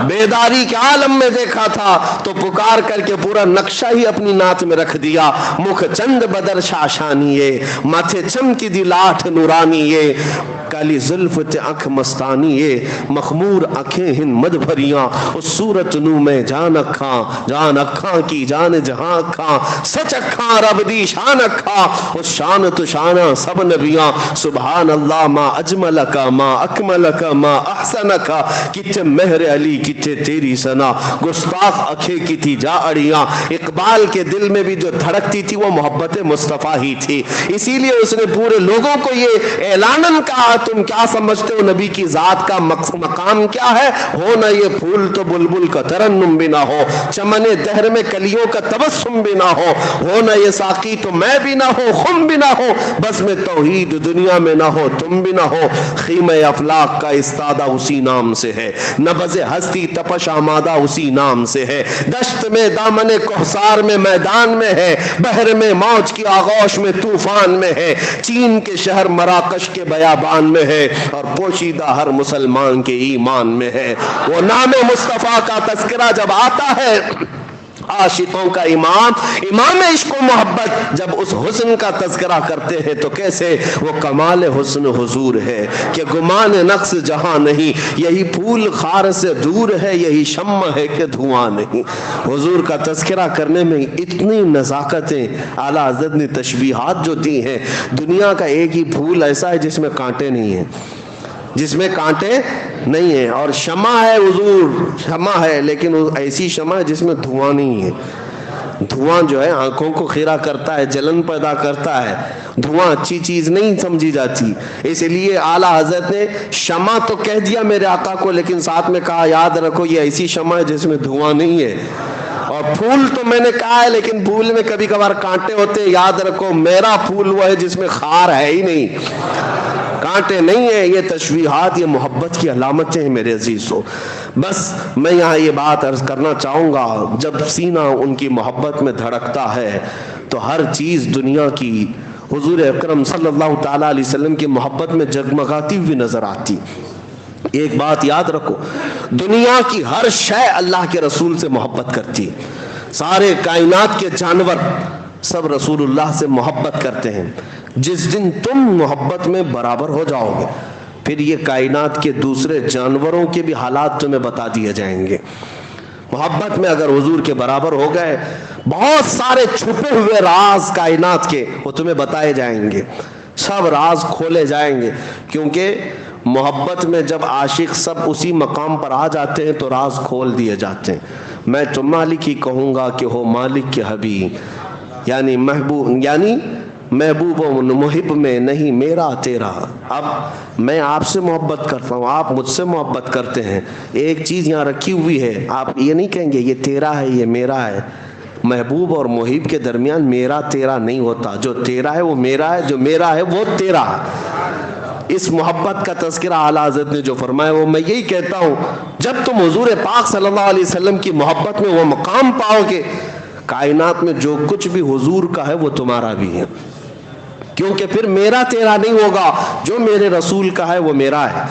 بیداری کے عالم میں دیکھا تھا، تو پکار کر کے پورا نقشہ ہی اپنی نعت میں رکھ دیا، مکھ چند بدر شاشانیے ماتھے چمکی دی لاٹھ نورانیے کالی زلفت اکھ مستانیے مخمور اکھیں ہن مد بھریاں اس صورت نو میں جان اکھاں کی جان جہاں اکھاں سچ اکھاں رب دی شان اکھاں اس شان تو شانہ سب نبیاں سبحان اللہ ما اجملکا ما اکملکا ما احسنکا کتے مہر علی کتے تیری سنا گستاخ اکھے کی تھی جا اڑیاں۔ اقبال کے دل میں بھی جو دھڑکتی تھی وہ محبت مصطفیٰ ہی تھی، اسی لیے اس نے پورے لوگوں کو یہ اعلاناً کہا، تم کیا سمجھتے ہو نبی کی ذات کا مقام کیا ہے؟ ہو نہ یہ پھول تو بلبل کا ترنم بھی نہ ہو، چمن دہر میں کلیوں کا تبسم بھی نہ ہو نہ یہ ساقی تو میں بھی نہ ہو، خم بھی نہ ہو، بس میں توحید دنیا میں نہ ہو، تم بھی نہ ہو، خیمہ افلاق کا استادہ اسی نام سے ہے، نبض ہستی تپش آمادہ اسی نام سے ہے، دشت میں دامن کوثر میں میدان میں ہے، بحر میں موج کی آغوش میں طوفان میں ہے، چین کے شہر مراکش کے بیابان میں ہے، اور پوشیدہ ہر مسلمان کے ایمان میں ہے۔ وہ نام مصطفیٰ کا تذکرہ جب آتا ہے عاشقوں کا امام، امام عشق و محبت جب اس حسن کا تذکرہ کرتے ہیں تو کیسے وہ کمال حسن حضور ہے کہ گمان نقص جہاں نہیں، یہی پھول خار سے دور ہے، یہی شمع ہے کہ دھواں نہیں۔ حضور کا تذکرہ کرنے میں اتنی نزاکتیں اعلیٰ حضرت نے تشبیہات جو دی ہیں، دنیا کا ایک ہی پھول ایسا ہے جس میں کانٹے نہیں ہیں، جس میں کانٹے نہیں ہیں، اور شمع ہے حضور، شمع ہے لیکن ایسی شمع ہے جس میں دھواں نہیں ہے۔ دھواں جو ہے آنکھوں کو خیرہ کرتا ہے، جلن پیدا کرتا ہے، دھواں اچھی چیز نہیں سمجھی جاتی، اس لیے اعلیٰ حضرت نے شمع تو کہہ دیا میرے آقا کو، لیکن ساتھ میں کہا یاد رکھو یہ ایسی شمع ہے جس میں دھواں نہیں ہے۔ اور پھول تو میں نے کہا ہے لیکن پھول میں کبھی کبھار کانٹے ہوتے ہیں، یاد رکھو میرا پھول وہ ہے جس میں خار ہے ہی نہیں، کانٹے نہیں ہیں۔ یہ تشبیہات، یہ محبت کی علامتیں ہیں میرے عزیزو۔ بس میں یہاں یہ بات عرض کرنا چاہوں گا، جب سینہ ان کی محبت میں دھڑکتا ہے تو ہر چیز دنیا کی حضور اکرم صلی اللہ تعالیٰ علیہ وسلم کی محبت میں جگمگاتی ہوئی نظر آتی۔ ایک بات یاد رکھو، دنیا کی ہر شے اللہ کے رسول سے محبت کرتی، سارے کائنات کے جانور سب رسول اللہ سے محبت کرتے ہیں۔ جس دن تم محبت میں برابر ہو جاؤ گے پھر یہ کائنات کے دوسرے جانوروں کے بھی حالات تمہیں بتا دیے جائیں گے۔ محبت میں اگر حضور کے برابر ہو گئے، بہت سارے چھپے ہوئے راز کائنات کے وہ تمہیں بتائے جائیں گے، سب راز کھولے جائیں گے، کیونکہ محبت میں جب عاشق سب اسی مقام پر آ جاتے ہیں تو راز کھول دیے جاتے ہیں۔ میں تو مالک ہی کہوں گا کہ ہو مالک کے حبیب، یعنی محبوب و محب میں نہیں میرا تیرا۔ اب میں آپ سے محبت کرتا ہوں، آپ مجھ سے محبت کرتے ہیں، ایک چیز یہاں رکھی ہوئی ہے، آپ یہ نہیں کہیں گے یہ تیرا ہے یہ میرا ہے۔ محبوب اور محب کے درمیان میرا تیرا نہیں ہوتا، جو تیرا ہے وہ میرا ہے، جو میرا ہے وہ تیرا ہے۔ اس محبت کا تذکرہ اعلیٰ حضرت نے جو فرمایا وہ میں یہی کہتا ہوں، جب تم حضور پاک صلی اللہ علیہ وسلم کی محبت میں وہ مقام پاؤ گے، کائنات میں جو کچھ بھی حضور کا ہے وہ تمہارا بھی ہے، کیونکہ پھر میرا تیرا نہیں ہوگا، جو میرے رسول کا ہے وہ میرا ہے،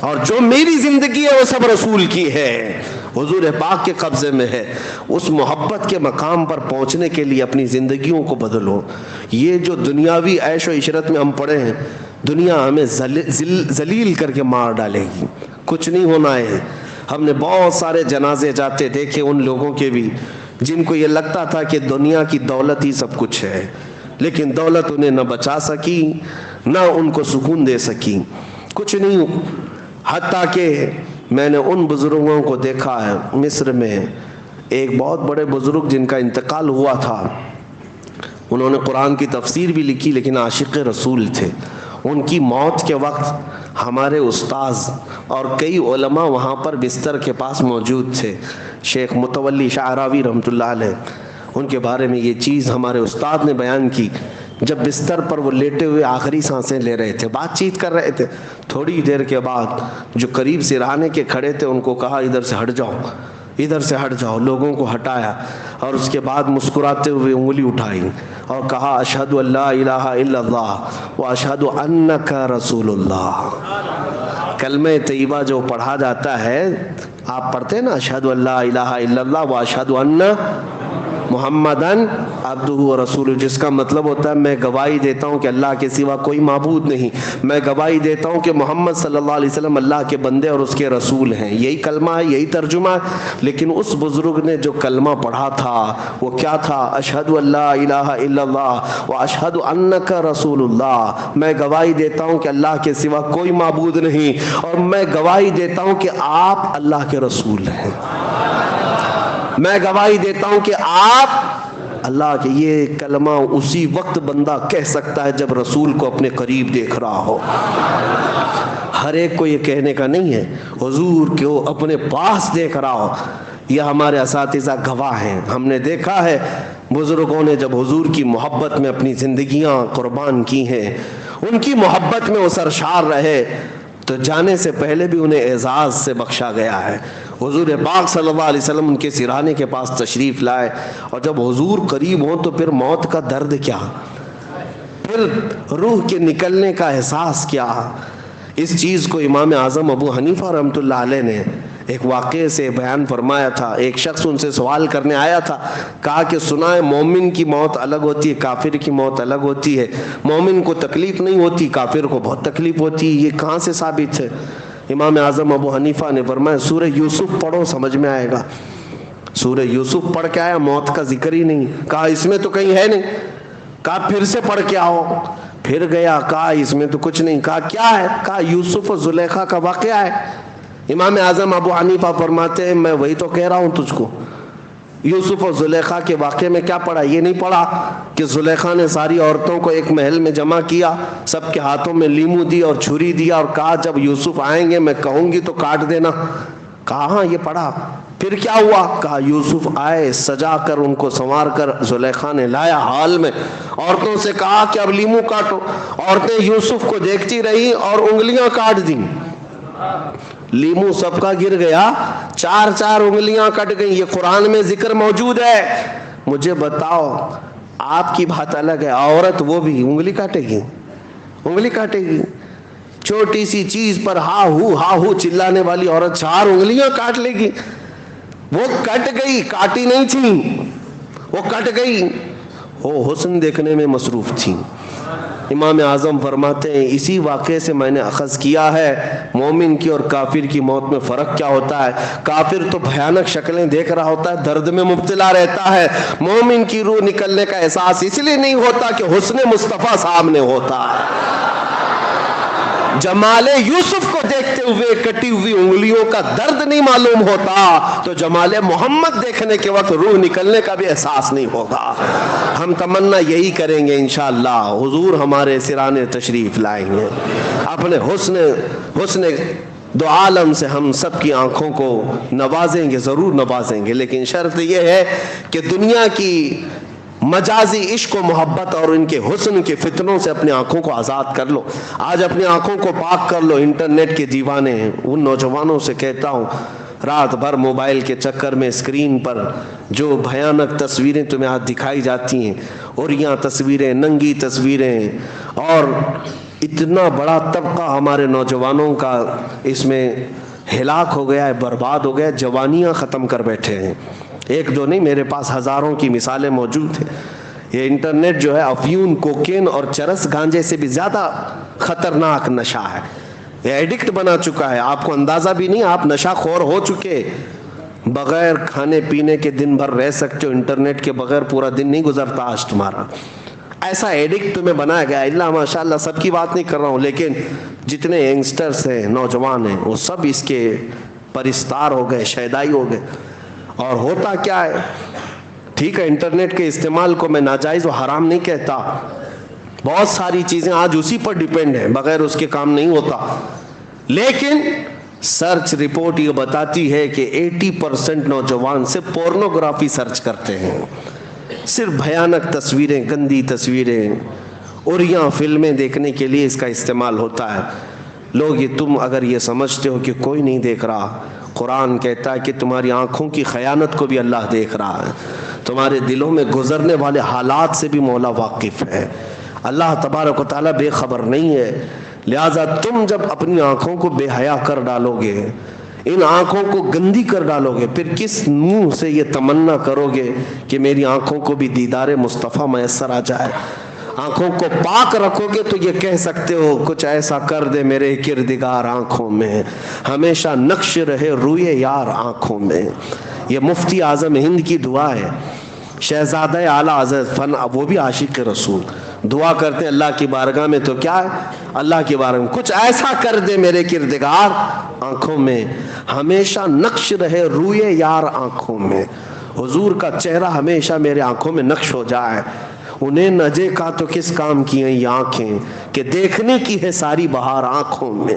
اور جو میری زندگی ہے وہ سب رسول کی ہے، حضور پاک کے قبضے میں ہے۔ اس محبت کے مقام پر پہنچنے کے لیے اپنی زندگیوں کو بدلو۔ یہ جو دنیاوی عیش و عشرت میں ہم پڑے ہیں، دنیا ہمیں ذلیل کر کے مار ڈالے گی، کچھ نہیں ہونا ہے۔ ہم نے بہت سارے جنازے جاتے دیکھے ان لوگوں کے بھی جن کو یہ لگتا تھا کہ دنیا کی دولت ہی سب کچھ ہے، لیکن دولت انہیں نہ بچا سکی نہ ان کو سکون دے سکی، کچھ نہیں۔ حتیٰ کہ میں نے ان بزرگوں کو دیکھا ہے، مصر میں ایک بہت بڑے بزرگ جن کا انتقال ہوا تھا، انہوں نے قرآن کی تفسیر بھی لکھی لیکن عاشق رسول تھے۔ ان کی موت کے وقت ہمارے استاذ اور کئی علماء وہاں پر بستر کے پاس موجود تھے، شیخ متولی شعراوی رحمۃ اللہ علیہ، ان کے بارے میں یہ چیز ہمارے استاد نے بیان کی۔ جب بستر پر وہ لیٹے ہوئے آخری سانسیں لے رہے تھے، بات چیت کر رہے تھے، تھوڑی دیر کے بعد جو قریب سرہانے کے کھڑے تھے ان کو کہا ادھر سے ہٹ جاؤ، ادھر سے ہٹ جاؤ، لوگوں کو ہٹایا، اور اس کے بعد مسکراتے ہوئے انگلی اٹھائی اور کہا اشہد ان لا الہ الا اللہ و اشہد انک رسول اللہ۔ کلمہ طیبہ جو پڑھا جاتا ہے، آپ پڑھتے ہیں نا اشہد ان لا الہ الا اللہ و اشہد ان محمدن عبدہ و رسولہ، جس کا مطلب ہوتا ہے میں گواہی دیتا ہوں کہ اللہ کے سوا کوئی معبود نہیں، میں گواہی دیتا ہوں کہ محمد صلی اللہ علیہ وسلم اللہ کے بندے اور اس کے رسول ہیں۔ یہی کلمہ ہے، یہی ترجمہ ہے۔ لیکن اس بزرگ نے جو کلمہ پڑھا تھا وہ کیا تھا؟ اشہد ان لا الہ الا اللہ و اشہد انک رسول اللہ، میں گواہی دیتا ہوں کہ اللہ کے سوا کوئی معبود نہیں، اور میں گواہی دیتا ہوں کہ آپ اللہ کے رسول ہیں، میں گواہی دیتا ہوں کہ آپ اللہ کے۔ یہ کلمہ اسی وقت بندہ کہہ سکتا ہے جب رسول کو اپنے قریب دیکھ رہا ہو، ہر ایک کو یہ کہنے کا نہیں ہے، حضور کو اپنے پاس دیکھ رہا ہو۔ یہ ہمارے اساتذہ گواہ ہیں، ہم نے دیکھا ہے بزرگوں نے جب حضور کی محبت میں اپنی زندگیاں قربان کی ہیں، ان کی محبت میں وہ سرشار رہے تو جانے سے پہلے بھی انہیں اعزاز سے بخشا گیا ہے۔ حضور پاک صلی اللہ علیہ وسلم ان کے سرانے کے پاس تشریف لائے، اور جب حضور قریب ہوں تو پھر موت کا درد کیا، پھر روح کے نکلنے کا احساس کیا۔ اس چیز کو امام اعظم ابو حنیفہ رحمۃ اللہ علیہ نے ایک واقعے سے بیان فرمایا تھا. ایک شخص ان سے سوال کرنے آیا تھا, کہا کہ سنا ہے مومن کی موت الگ ہوتی ہے, کافر کی موت الگ ہوتی ہے, مومن کو تکلیف نہیں ہوتی, کافر کو بہت تکلیف ہوتی ہے, یہ کہاں سے ثابت ہے؟ امام اعظم ابو حنیفہ نے فرمایا سورہ یوسف پڑھو سمجھ میں آئے گا. سورہ یوسف پڑھ کے آیا, موت کا ذکر ہی نہیں. کہا اس میں تو کہیں ہے نہیں. کہا پھر سے پڑھ کے آؤ. پھر گیا, کہا اس میں تو کچھ نہیں. کہا کیا ہے؟ کہا یوسف و زلیخا کا واقعہ ہے. امام اعظم ابو حنیفہ فرماتے ہیں میں وہی تو کہہ رہا ہوں تجھ کو, یوسف و زلیخا کے واقعے میں کیا پڑھا؟ یہ نہیں پڑھا کہ زلیخا نے ساری عورتوں کو ایک محل میں جمع کیا, سب کے ہاتھوں میں لیمو دی اور چھری دیا اور کہا جب یوسف آئیں گے میں کہوں گی تو کاٹ دینا. کہا ہاں یہ پڑھا. پھر کیا ہوا؟ کہا یوسف آئے, سجا کر ان کو سنوار کر زلیخا نے لایا حال میں, عورتوں سے کہا کہ اب لیمو کاٹو. عورتیں یوسف کو دیکھتی رہی اور انگلیاں کاٹ دیں. لیمو سب کا گر گیا, 4 انگلیاں کٹ گئیں. یہ قرآن میں ذکر موجود ہے. مجھے بتاؤ, آپ کی بات الگ ہے, عورت وہ بھی انگلی کاٹے گی, انگلی کاٹے گی. چھوٹی سی چیز پر ہا ہو چلانے والی عورت 4 انگلیاں کاٹ لے گی. وہ کٹ گئی, کاٹی نہیں تھی, وہ کٹ گئی, وہ حسن دیکھنے میں مصروف تھی. امام اعظم فرماتے ہیں اسی واقعے سے میں نے اخذ کیا ہے مومن کی اور کافر کی موت میں فرق کیا ہوتا ہے. کافر تو بھیانک شکلیں دیکھ رہا ہوتا ہے, درد میں مبتلا رہتا ہے. مومن کی روح نکلنے کا احساس اس لیے نہیں ہوتا کہ حسن مصطفیٰ سامنے ہوتا ہے. جمال یوسف کو دیکھتے ہوئے کٹی ہوئی انگلیوں کا درد نہیں معلوم ہوتا تو جمال محمد دیکھنے کے وقت روح نکلنے کا بھی احساس نہیں ہوگا. ہم تمنا یہی کریں گے انشاءاللہ, حضور ہمارے سرانے تشریف لائیں گے, اپنے حسن دو عالم سے ہم سب کی آنکھوں کو نوازیں گے, ضرور نوازیں گے. لیکن شرط یہ ہے کہ دنیا کی مجازی عشق و محبت اور ان کے حسن کے فتنوں سے اپنی آنکھوں کو آزاد کر لو. آج اپنی آنکھوں کو پاک کر لو. انٹرنیٹ کے دیوانے ہیں, ان نوجوانوں سے کہتا ہوں رات بھر موبائل کے چکر میں اسکرین پر جو بھیانک تصویریں تمہیں آج دکھائی جاتی ہیں, عریاں تصویریں, ننگی تصویریں, اور اتنا بڑا طبقہ ہمارے نوجوانوں کا اس میں ہلاک ہو گیا ہے, برباد ہو گیا, جوانیاں ختم کر بیٹھے ہیں. ایک دو نہیں, میرے پاس ہزاروں کی مثالیں موجود ہیں. یہ انٹرنیٹ جو ہے افیون, کوکین اور چرس گانجے سے بھی زیادہ خطرناک نشہ ہے. یہ ایڈکٹ بنا چکا ہے, آپ کو اندازہ بھی نہیں, آپ نشہ خور ہو چکے. بغیر کھانے پینے کے دن بھر رہ سکتے ہو, انٹرنیٹ کے بغیر پورا دن نہیں گزرتا آج تمہارا. ایسا ایڈکٹ تمہیں بنایا گیا. اللہ ماشاءاللہ سب کی بات نہیں کر رہا ہوں, لیکن جتنے ینگسٹرز ہیں, نوجوان ہیں, وہ سب اس کے پرستار ہو گئے, شیدائی ہو گئے. اور ہوتا کیا ہے, ٹھیک ہے انٹرنیٹ کے استعمال کو میں ناجائز و حرام نہیں کہتا, بہت ساری چیزیں آج اسی پر ڈیپینڈ ہیں, بغیر اس کے کام نہیں ہوتا. لیکن سرچ رپورٹ یہ بتاتی ہے کہ 80% نوجوان صرف پورنوگرافی سرچ کرتے ہیں, صرف بھیانک تصویریں, گندی تصویریں, عریاں فلمیں دیکھنے کے لیے اس کا استعمال ہوتا ہے. لوگ یہ تم اگر یہ سمجھتے ہو کہ کوئی نہیں دیکھ رہا, قرآن کہتا ہے کہ تمہاری آنکھوں کی خیانت کو بھی اللہ دیکھ رہا ہے, تمہارے دلوں میں گزرنے والے حالات سے بھی مولا واقف ہے. اللہ تبارک و تعالیٰ بے خبر نہیں ہے. لہٰذا تم جب اپنی آنکھوں کو بے حیا کر ڈالو گے, ان آنکھوں کو گندی کر ڈالو گے, پھر کس منہ سے یہ تمنا کرو گے کہ میری آنکھوں کو بھی دیدار مصطفیٰ میسر آ جائے. آنکھوں کو پاک رکھو گے تو یہ کہہ سکتے ہو کچھ ایسا کر دے میرے کردگار آنکھوں میں, ہمیشہ نقش رہے روئے یار آنکھوں میں. یہ مفتی اعظم ہند کی دعا ہے. شہزادہ اعلیٰ حضرت فن, وہ بھی عاشق رسول, دعا کرتے ہیں اللہ کی بارگاہ میں. تو کیا ہے, اللہ کی بارگاہ میں کچھ ایسا کر دے میرے کردگار آنکھوں میں, ہمیشہ نقش رہے روئے یار آنکھوں میں. حضور کا چہرہ ہمیشہ میرے آنکھوں میں نقش ہو جائے. انہیں نہ دیکھا تو کس کام کی ہیں یہ آنکھیں کہ دیکھنے کی ہے ساری بہار آنکھوں میں.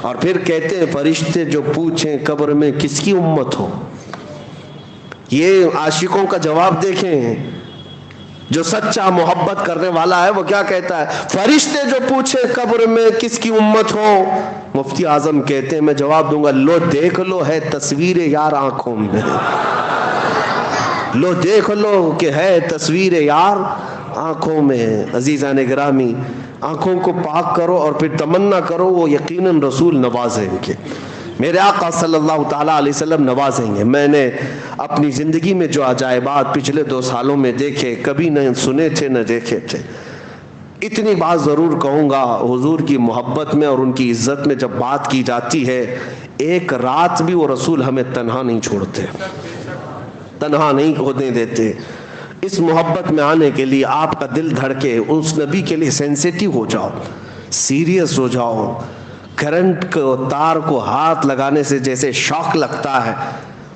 اور پھر کہتے ہیں فرشتے جو پوچھیں قبر میں کس کی امت ہو. یہ عاشقوں کا جواب دیکھیں, جو سچا محبت کرنے والا ہے وہ کیا کہتا ہے, فرشتے جو پوچھیں قبر میں کس کی امت ہو. مفتی اعظم کہتے ہیں میں جواب دوں گا, لو دیکھ لو ہے تصویر یار آنکھوں میں, لو دیکھ لو کہ ہے تصویر یار آنکھوں میں. عزیزان گرامی, آنکھوں کو پاک کرو اور پھر تمنا کرو وہ یقیناً رسول نوازیں گے. میرے آقا صلی اللہ تعالیٰ علیہ وسلم نوازیں گے. میں نے اپنی زندگی میں جو عجائبات پچھلے 2 سالوں میں دیکھے کبھی نہ سنے تھے نہ دیکھے تھے. اتنی بات ضرور کہوں گا، حضور کی محبت میں اور ان کی عزت میں جب بات کی جاتی ہے، ایک رات بھی وہ رسول ہمیں تنہا نہیں چھوڑتے، تنہا نہیں ہونے دیتے. اس محبت میں آنے کے لیے آپ کا دل دھڑکے، اس نبی کے لیے سینسیٹیو ہو جاؤ، سیریس ہو جاؤ. کرنٹ کو تار کو ہاتھ لگانے سے جیسے شوق لگتا ہے،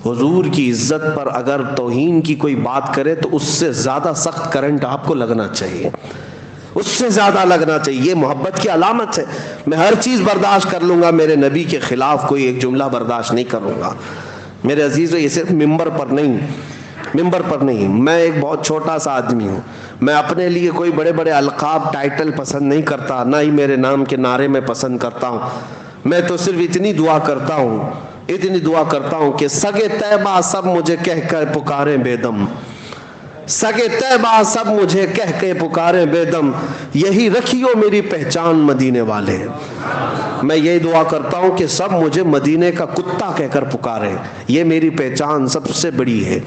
حضور کی عزت پر اگر توہین کی کوئی بات کرے تو اس سے زیادہ سخت کرنٹ آپ کو لگنا چاہیے، اس سے زیادہ لگنا چاہیے. یہ محبت کی علامت ہے. میں ہر چیز برداشت کر لوں گا، میرے نبی کے خلاف کوئی ایک جملہ برداشت نہیں کروں گا. میرے عزیزو، یہ صرف ممبر پر نہیں، میں ایک بہت چھوٹا سا آدمی ہوں. میں اپنے لیے کوئی بڑے بڑے القاب ٹائٹل پسند نہیں کرتا، نہ ہی میرے نام کے نعرے میں پسند کرتا ہوں. میں تو صرف اتنی دعا کرتا ہوں کہ سگے طیبہ سب مجھے کہہ کر پکاریں بے دم، سگے طیبہ سب مجھے کہہ کے پکاریں بے دم، یہی رکھیو میری پہچان مدینے والے. میں یہی دعا کرتا ہوں کہ سب مجھے مدینے کا کتا کہہ کر پکاریں. یہ میری پہچان سب سے بڑی ہے،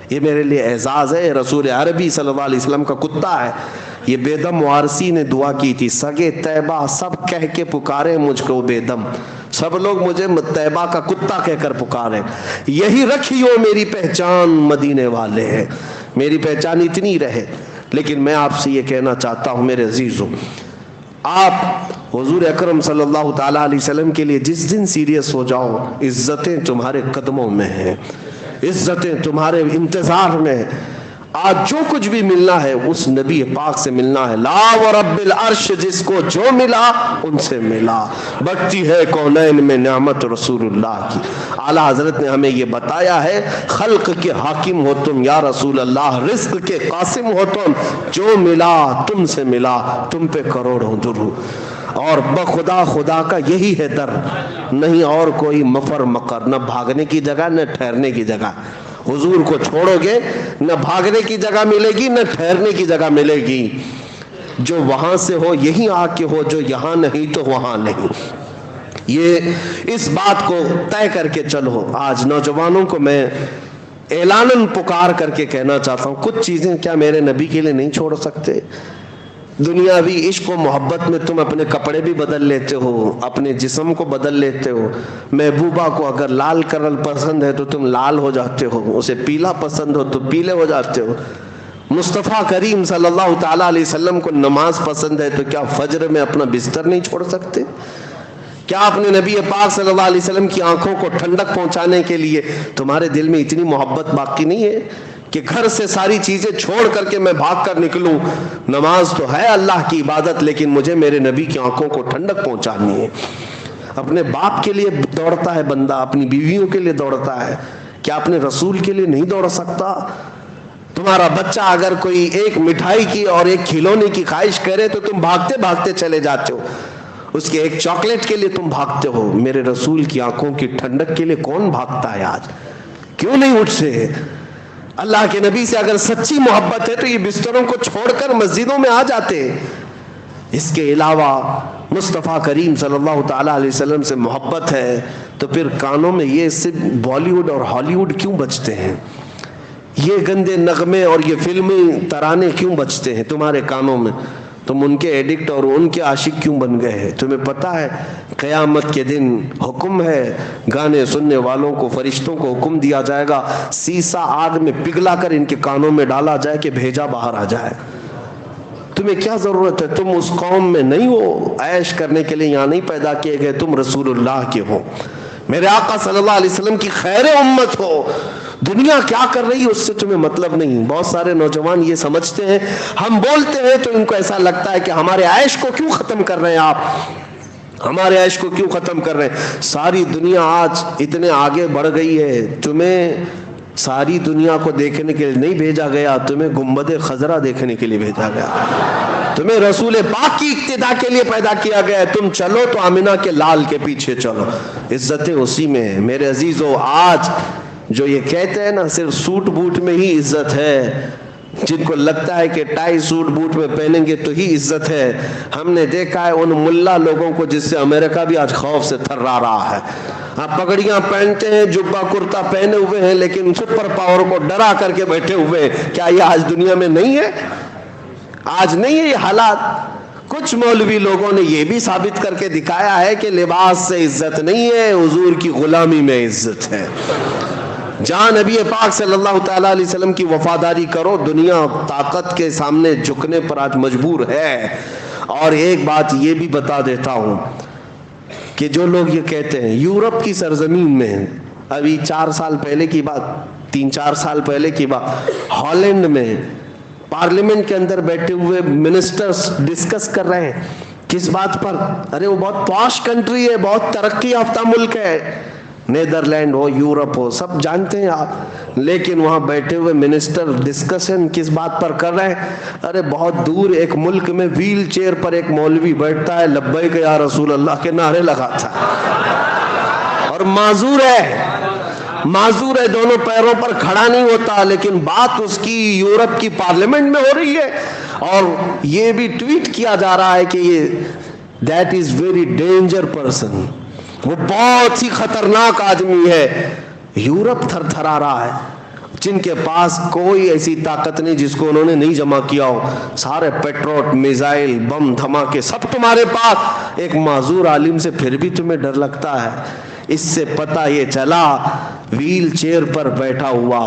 یہ میرے لیے اعزاز ہے. رسول عربی صلی اللہ علیہ وسلم کا کتا ہے. یہ بے دم وارسی نے دعا کی تھی، سگے طیبہ سب کہہ کے پکارے مجھ کو بے دم، سب لوگ مجھے طیبہ کا کتا کہہ کر پکارے، یہی رکھیو میری پہچان مدینے والے ہے. میری پہچان اتنی رہے. لیکن میں آپ سے یہ کہنا چاہتا ہوں میرے عزیزوں، آپ حضور اکرم صلی اللہ تعالیٰ علیہ وسلم کے لیے جس دن سیریس ہو جاؤ، عزتیں تمہارے قدموں میں ہیں، عزتیں تمہارے انتظار میں. آج جو کچھ بھی ملنا ہے اس نبی پاک سے ملنا ہے. لا ورب العرش، جس کو جو ملا ان سے ملا. بڑھتی ہے کونین میں نعمت رسول اللہ کی. اعلیٰ حضرت نے ہمیں یہ بتایا ہے، خلق کے حاکم ہو تم یا رسول اللہ، رزق کے قاسم ہو تم، جو ملا تم سے ملا، تم پہ کروڑوں درود. اور بخدا خدا کا یہی ہے در، نہیں اور کوئی مفر مقر، نہ بھاگنے کی جگہ نہ ٹھہرنے کی جگہ. حضور کو چھوڑو گے نہ بھاگنے کی جگہ ملے گی نہ ٹھہرنے کی جگہ ملے گی. جو وہاں سے ہو یہیں آ کے ہو، جو یہاں نہیں تو وہاں نہیں. یہ اس بات کو طے کر کے چلو. آج نوجوانوں کو میں اعلاناً پکار کر کے کہنا چاہتا ہوں، کچھ چیزیں کیا میرے نبی کے لیے نہیں چھوڑ سکتے؟ دنیاوی عشق و محبت میں تم اپنے کپڑے بھی بدل لیتے ہو، اپنے جسم کو بدل لیتے ہو. محبوبہ کو اگر لال کلر پسند ہے تو تم لال ہو جاتے ہو، اسے پیلا پسند ہو تو پیلے ہو جاتے ہو. مصطفیٰ کریم صلی اللہ تعالیٰ علیہ وسلم کو نماز پسند ہے تو کیا فجر میں اپنا بستر نہیں چھوڑ سکتے؟ کیا اپنے نبی پاک صلی اللہ علیہ وسلم کی آنکھوں کو ٹھنڈک پہنچانے کے لیے تمہارے دل میں اتنی محبت باقی نہیں ہے کہ گھر سے ساری چیزیں چھوڑ کر کے میں بھاگ کر نکلوں؟ نماز تو ہے اللہ کی عبادت، لیکن مجھے میرے نبی کی آنکھوں کو ٹھنڈک پہنچانی ہے. اپنے باپ کے لیے دوڑتا ہے بندہ، اپنی بیویوں کے لیے دوڑتا ہے، کیا اپنے رسول کے لیے نہیں دوڑ سکتا؟ تمہارا بچہ اگر کوئی ایک مٹھائی کی اور ایک کھلونے کی خواہش کرے تو تم بھاگتے بھاگتے چلے جاتے ہو، اس کے ایک چاکلیٹ کے لیے تم بھاگتے ہو. میرے رسول کی آنکھوں کی ٹھنڈک کے لیے کون بھاگتا ہے آج؟ کیوں نہیں اٹھتے؟ اللہ کے نبی سے اگر سچی محبت ہے تو یہ بستروں کو چھوڑ کر مسجدوں میں آ جاتے. اس کے علاوہ مصطفیٰ کریم صلی اللہ تعالیٰ علیہ وسلم سے محبت ہے تو پھر کانوں میں یہ صرف بالی ووڈ اور ہالی ووڈ کیوں بجتے ہیں؟ یہ گندے نغمے اور یہ فلمی ترانے کیوں بجتے ہیں تمہارے کانوں میں؟ تم ان کے ایڈکٹ اور ان کے عاشق کیوں بن گئے ہیں؟ تمہیں پتہ ہے قیامت کے دن حکم ہے، گانے سننے والوں کو فرشتوں کو حکم دیا جائے گا، سیسا آگ میں پگھلا کر ان کے کانوں میں ڈالا جائے کہ بھیجا باہر آ جائے. تمہیں کیا ضرورت ہے؟ تم اس قوم میں نہیں ہو، عیش کرنے کے لیے یہاں نہیں پیدا کیے گئے، تم رسول اللہ کے ہو، میرے آقا صلی اللہ علیہ وسلم کی خیر امت ہو. دنیا کیا کر رہی ہے اس سے تمہیں مطلب نہیں. بہت سارے نوجوان یہ سمجھتے ہیں، ہم بولتے ہیں تو ان کو ایسا لگتا ہے کہ ہمارے عیش کو کیوں ختم کر رہے ہیں آپ، ہمارے عیش کو کیوں ختم کر رہے ہیں؟ ساری دنیا آج اتنے آگے بڑھ گئی ہے، تمہیں ساری دنیا کو دیکھنے کے لیے نہیں بھیجا گیا، تمہیں گنبد خضرا دیکھنے کے لیے بھیجا گیا، تمہیں رسول پاک کی اقتدا کے لیے پیدا کیا گیا ہے. تم چلو تو آمنہ کے لال کے پیچھے چلو، عزتیں اسی میں ہیں. میرے عزیزو، آج جو یہ کہتے ہیں نا صرف سوٹ بوٹ میں ہی عزت ہے، جن کو لگتا ہے کہ ٹائی سوٹ بوٹ میں پہنیں گے تو ہی عزت ہے. ہم نے دیکھا ہے ان ملا لوگوں کو جس سے امریکہ بھی آج خوف سے تھرا رہا ہے. آپ پگڑیاں پہنتے ہیں, جبہ کرتا پہنے ہوئے ہیں, لیکن سپر پاور کو ڈرا کر کے بیٹھے ہوئے ہیں. کیا یہ آج دنیا میں نہیں ہے؟ آج نہیں ہے یہ حالات؟ کچھ مولوی لوگوں نے یہ بھی ثابت کر کے دکھایا ہے کہ لباس سے عزت نہیں ہے, حضور کی غلامی میں عزت ہے. جہاں نبی پاک صلی اللہ تعالیٰ علیہ وسلم کی وفاداری کرو, دنیا طاقت کے سامنے جھکنے پر آج مجبور ہے. اور ایک بات یہ بھی بتا دیتا ہوں کہ جو لوگ یہ کہتے ہیں یورپ کی سرزمین میں, ابھی 4 سال پہلے کی بات, 3-4 سال پہلے کی بات, ہالینڈ میں پارلیمنٹ کے اندر بیٹھے ہوئے منسٹرز ڈسکس کر رہے ہیں. کس بات پر؟ ارے وہ بہت پاش کنٹری ہے, بہت ترقی یافتہ ملک ہے, نیدرلینڈ ہو, یورپ ہو, سب جانتے ہیں آپ. لیکن وہاں بیٹھے ہوئے منسٹر ڈسکشن کس بات پر کر رہے ہیں؟ ارے بہت دور ایک ملک میں ویل چیئر پر ایک مولوی بیٹھتا ہے, لبیک یا رسول اللہ کے نعرے لگاتا ہے, اور معذور ہے, دونوں پیروں پر کھڑا نہیں ہوتا. لیکن بات اس کی یورپ کی پارلیمنٹ میں ہو رہی ہے, اور یہ بھی ٹویٹ کیا جا رہا ہے کہ یہ that is very danger person, وہ بہت ہی خطرناک آدمی ہے. یورپ تھر تھرا رہا ہے, جن کے پاس کوئی ایسی طاقت نہیں جس کو انہوں نے نہیں جمع کیا ہو. سارے پیٹروٹ, میزائل, بم دھماکے سب تمہارے پاس. ایک معذور عالم سے پھر بھی تمہیں ڈر لگتا ہے. اس سے پتہ یہ چلا ویل چیئر پر بیٹھا ہوا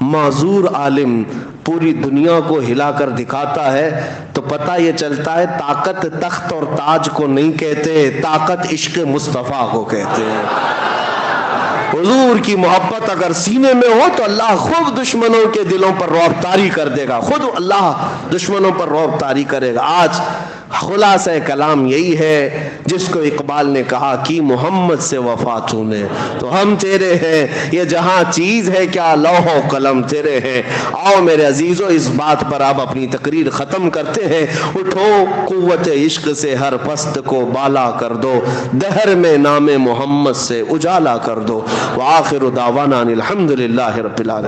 معذور عالم پوری دنیا کو ہلا کر دکھاتا ہے, تو پتہ یہ چلتا ہے طاقت تخت اور تاج کو نہیں کہتے, طاقت عشق مصطفیٰ کو کہتے ہیں. حضور کی محبت اگر سینے میں ہو تو اللہ خود دشمنوں کے دلوں پر رعب طاری کر دے گا, خود اللہ دشمنوں پر رعب طاری کرے گا. آج خلاصہ کلام یہی ہے جس کو اقبال نے کہا کہ محمد سے وفا تو نے, تو ہم تیرے ہیں, یہ جہاں چیز ہے کیا لوح و قلم تیرے ہیں. آؤ میرے عزیزو, اس بات پر آپ اپنی تقریر ختم کرتے ہیں. اٹھو قوت عشق سے ہر پست کو بالا کر دو, دہر میں نام محمد سے اجالا کر دو. وآخر دعوانا الحمدللہ رب العالمین.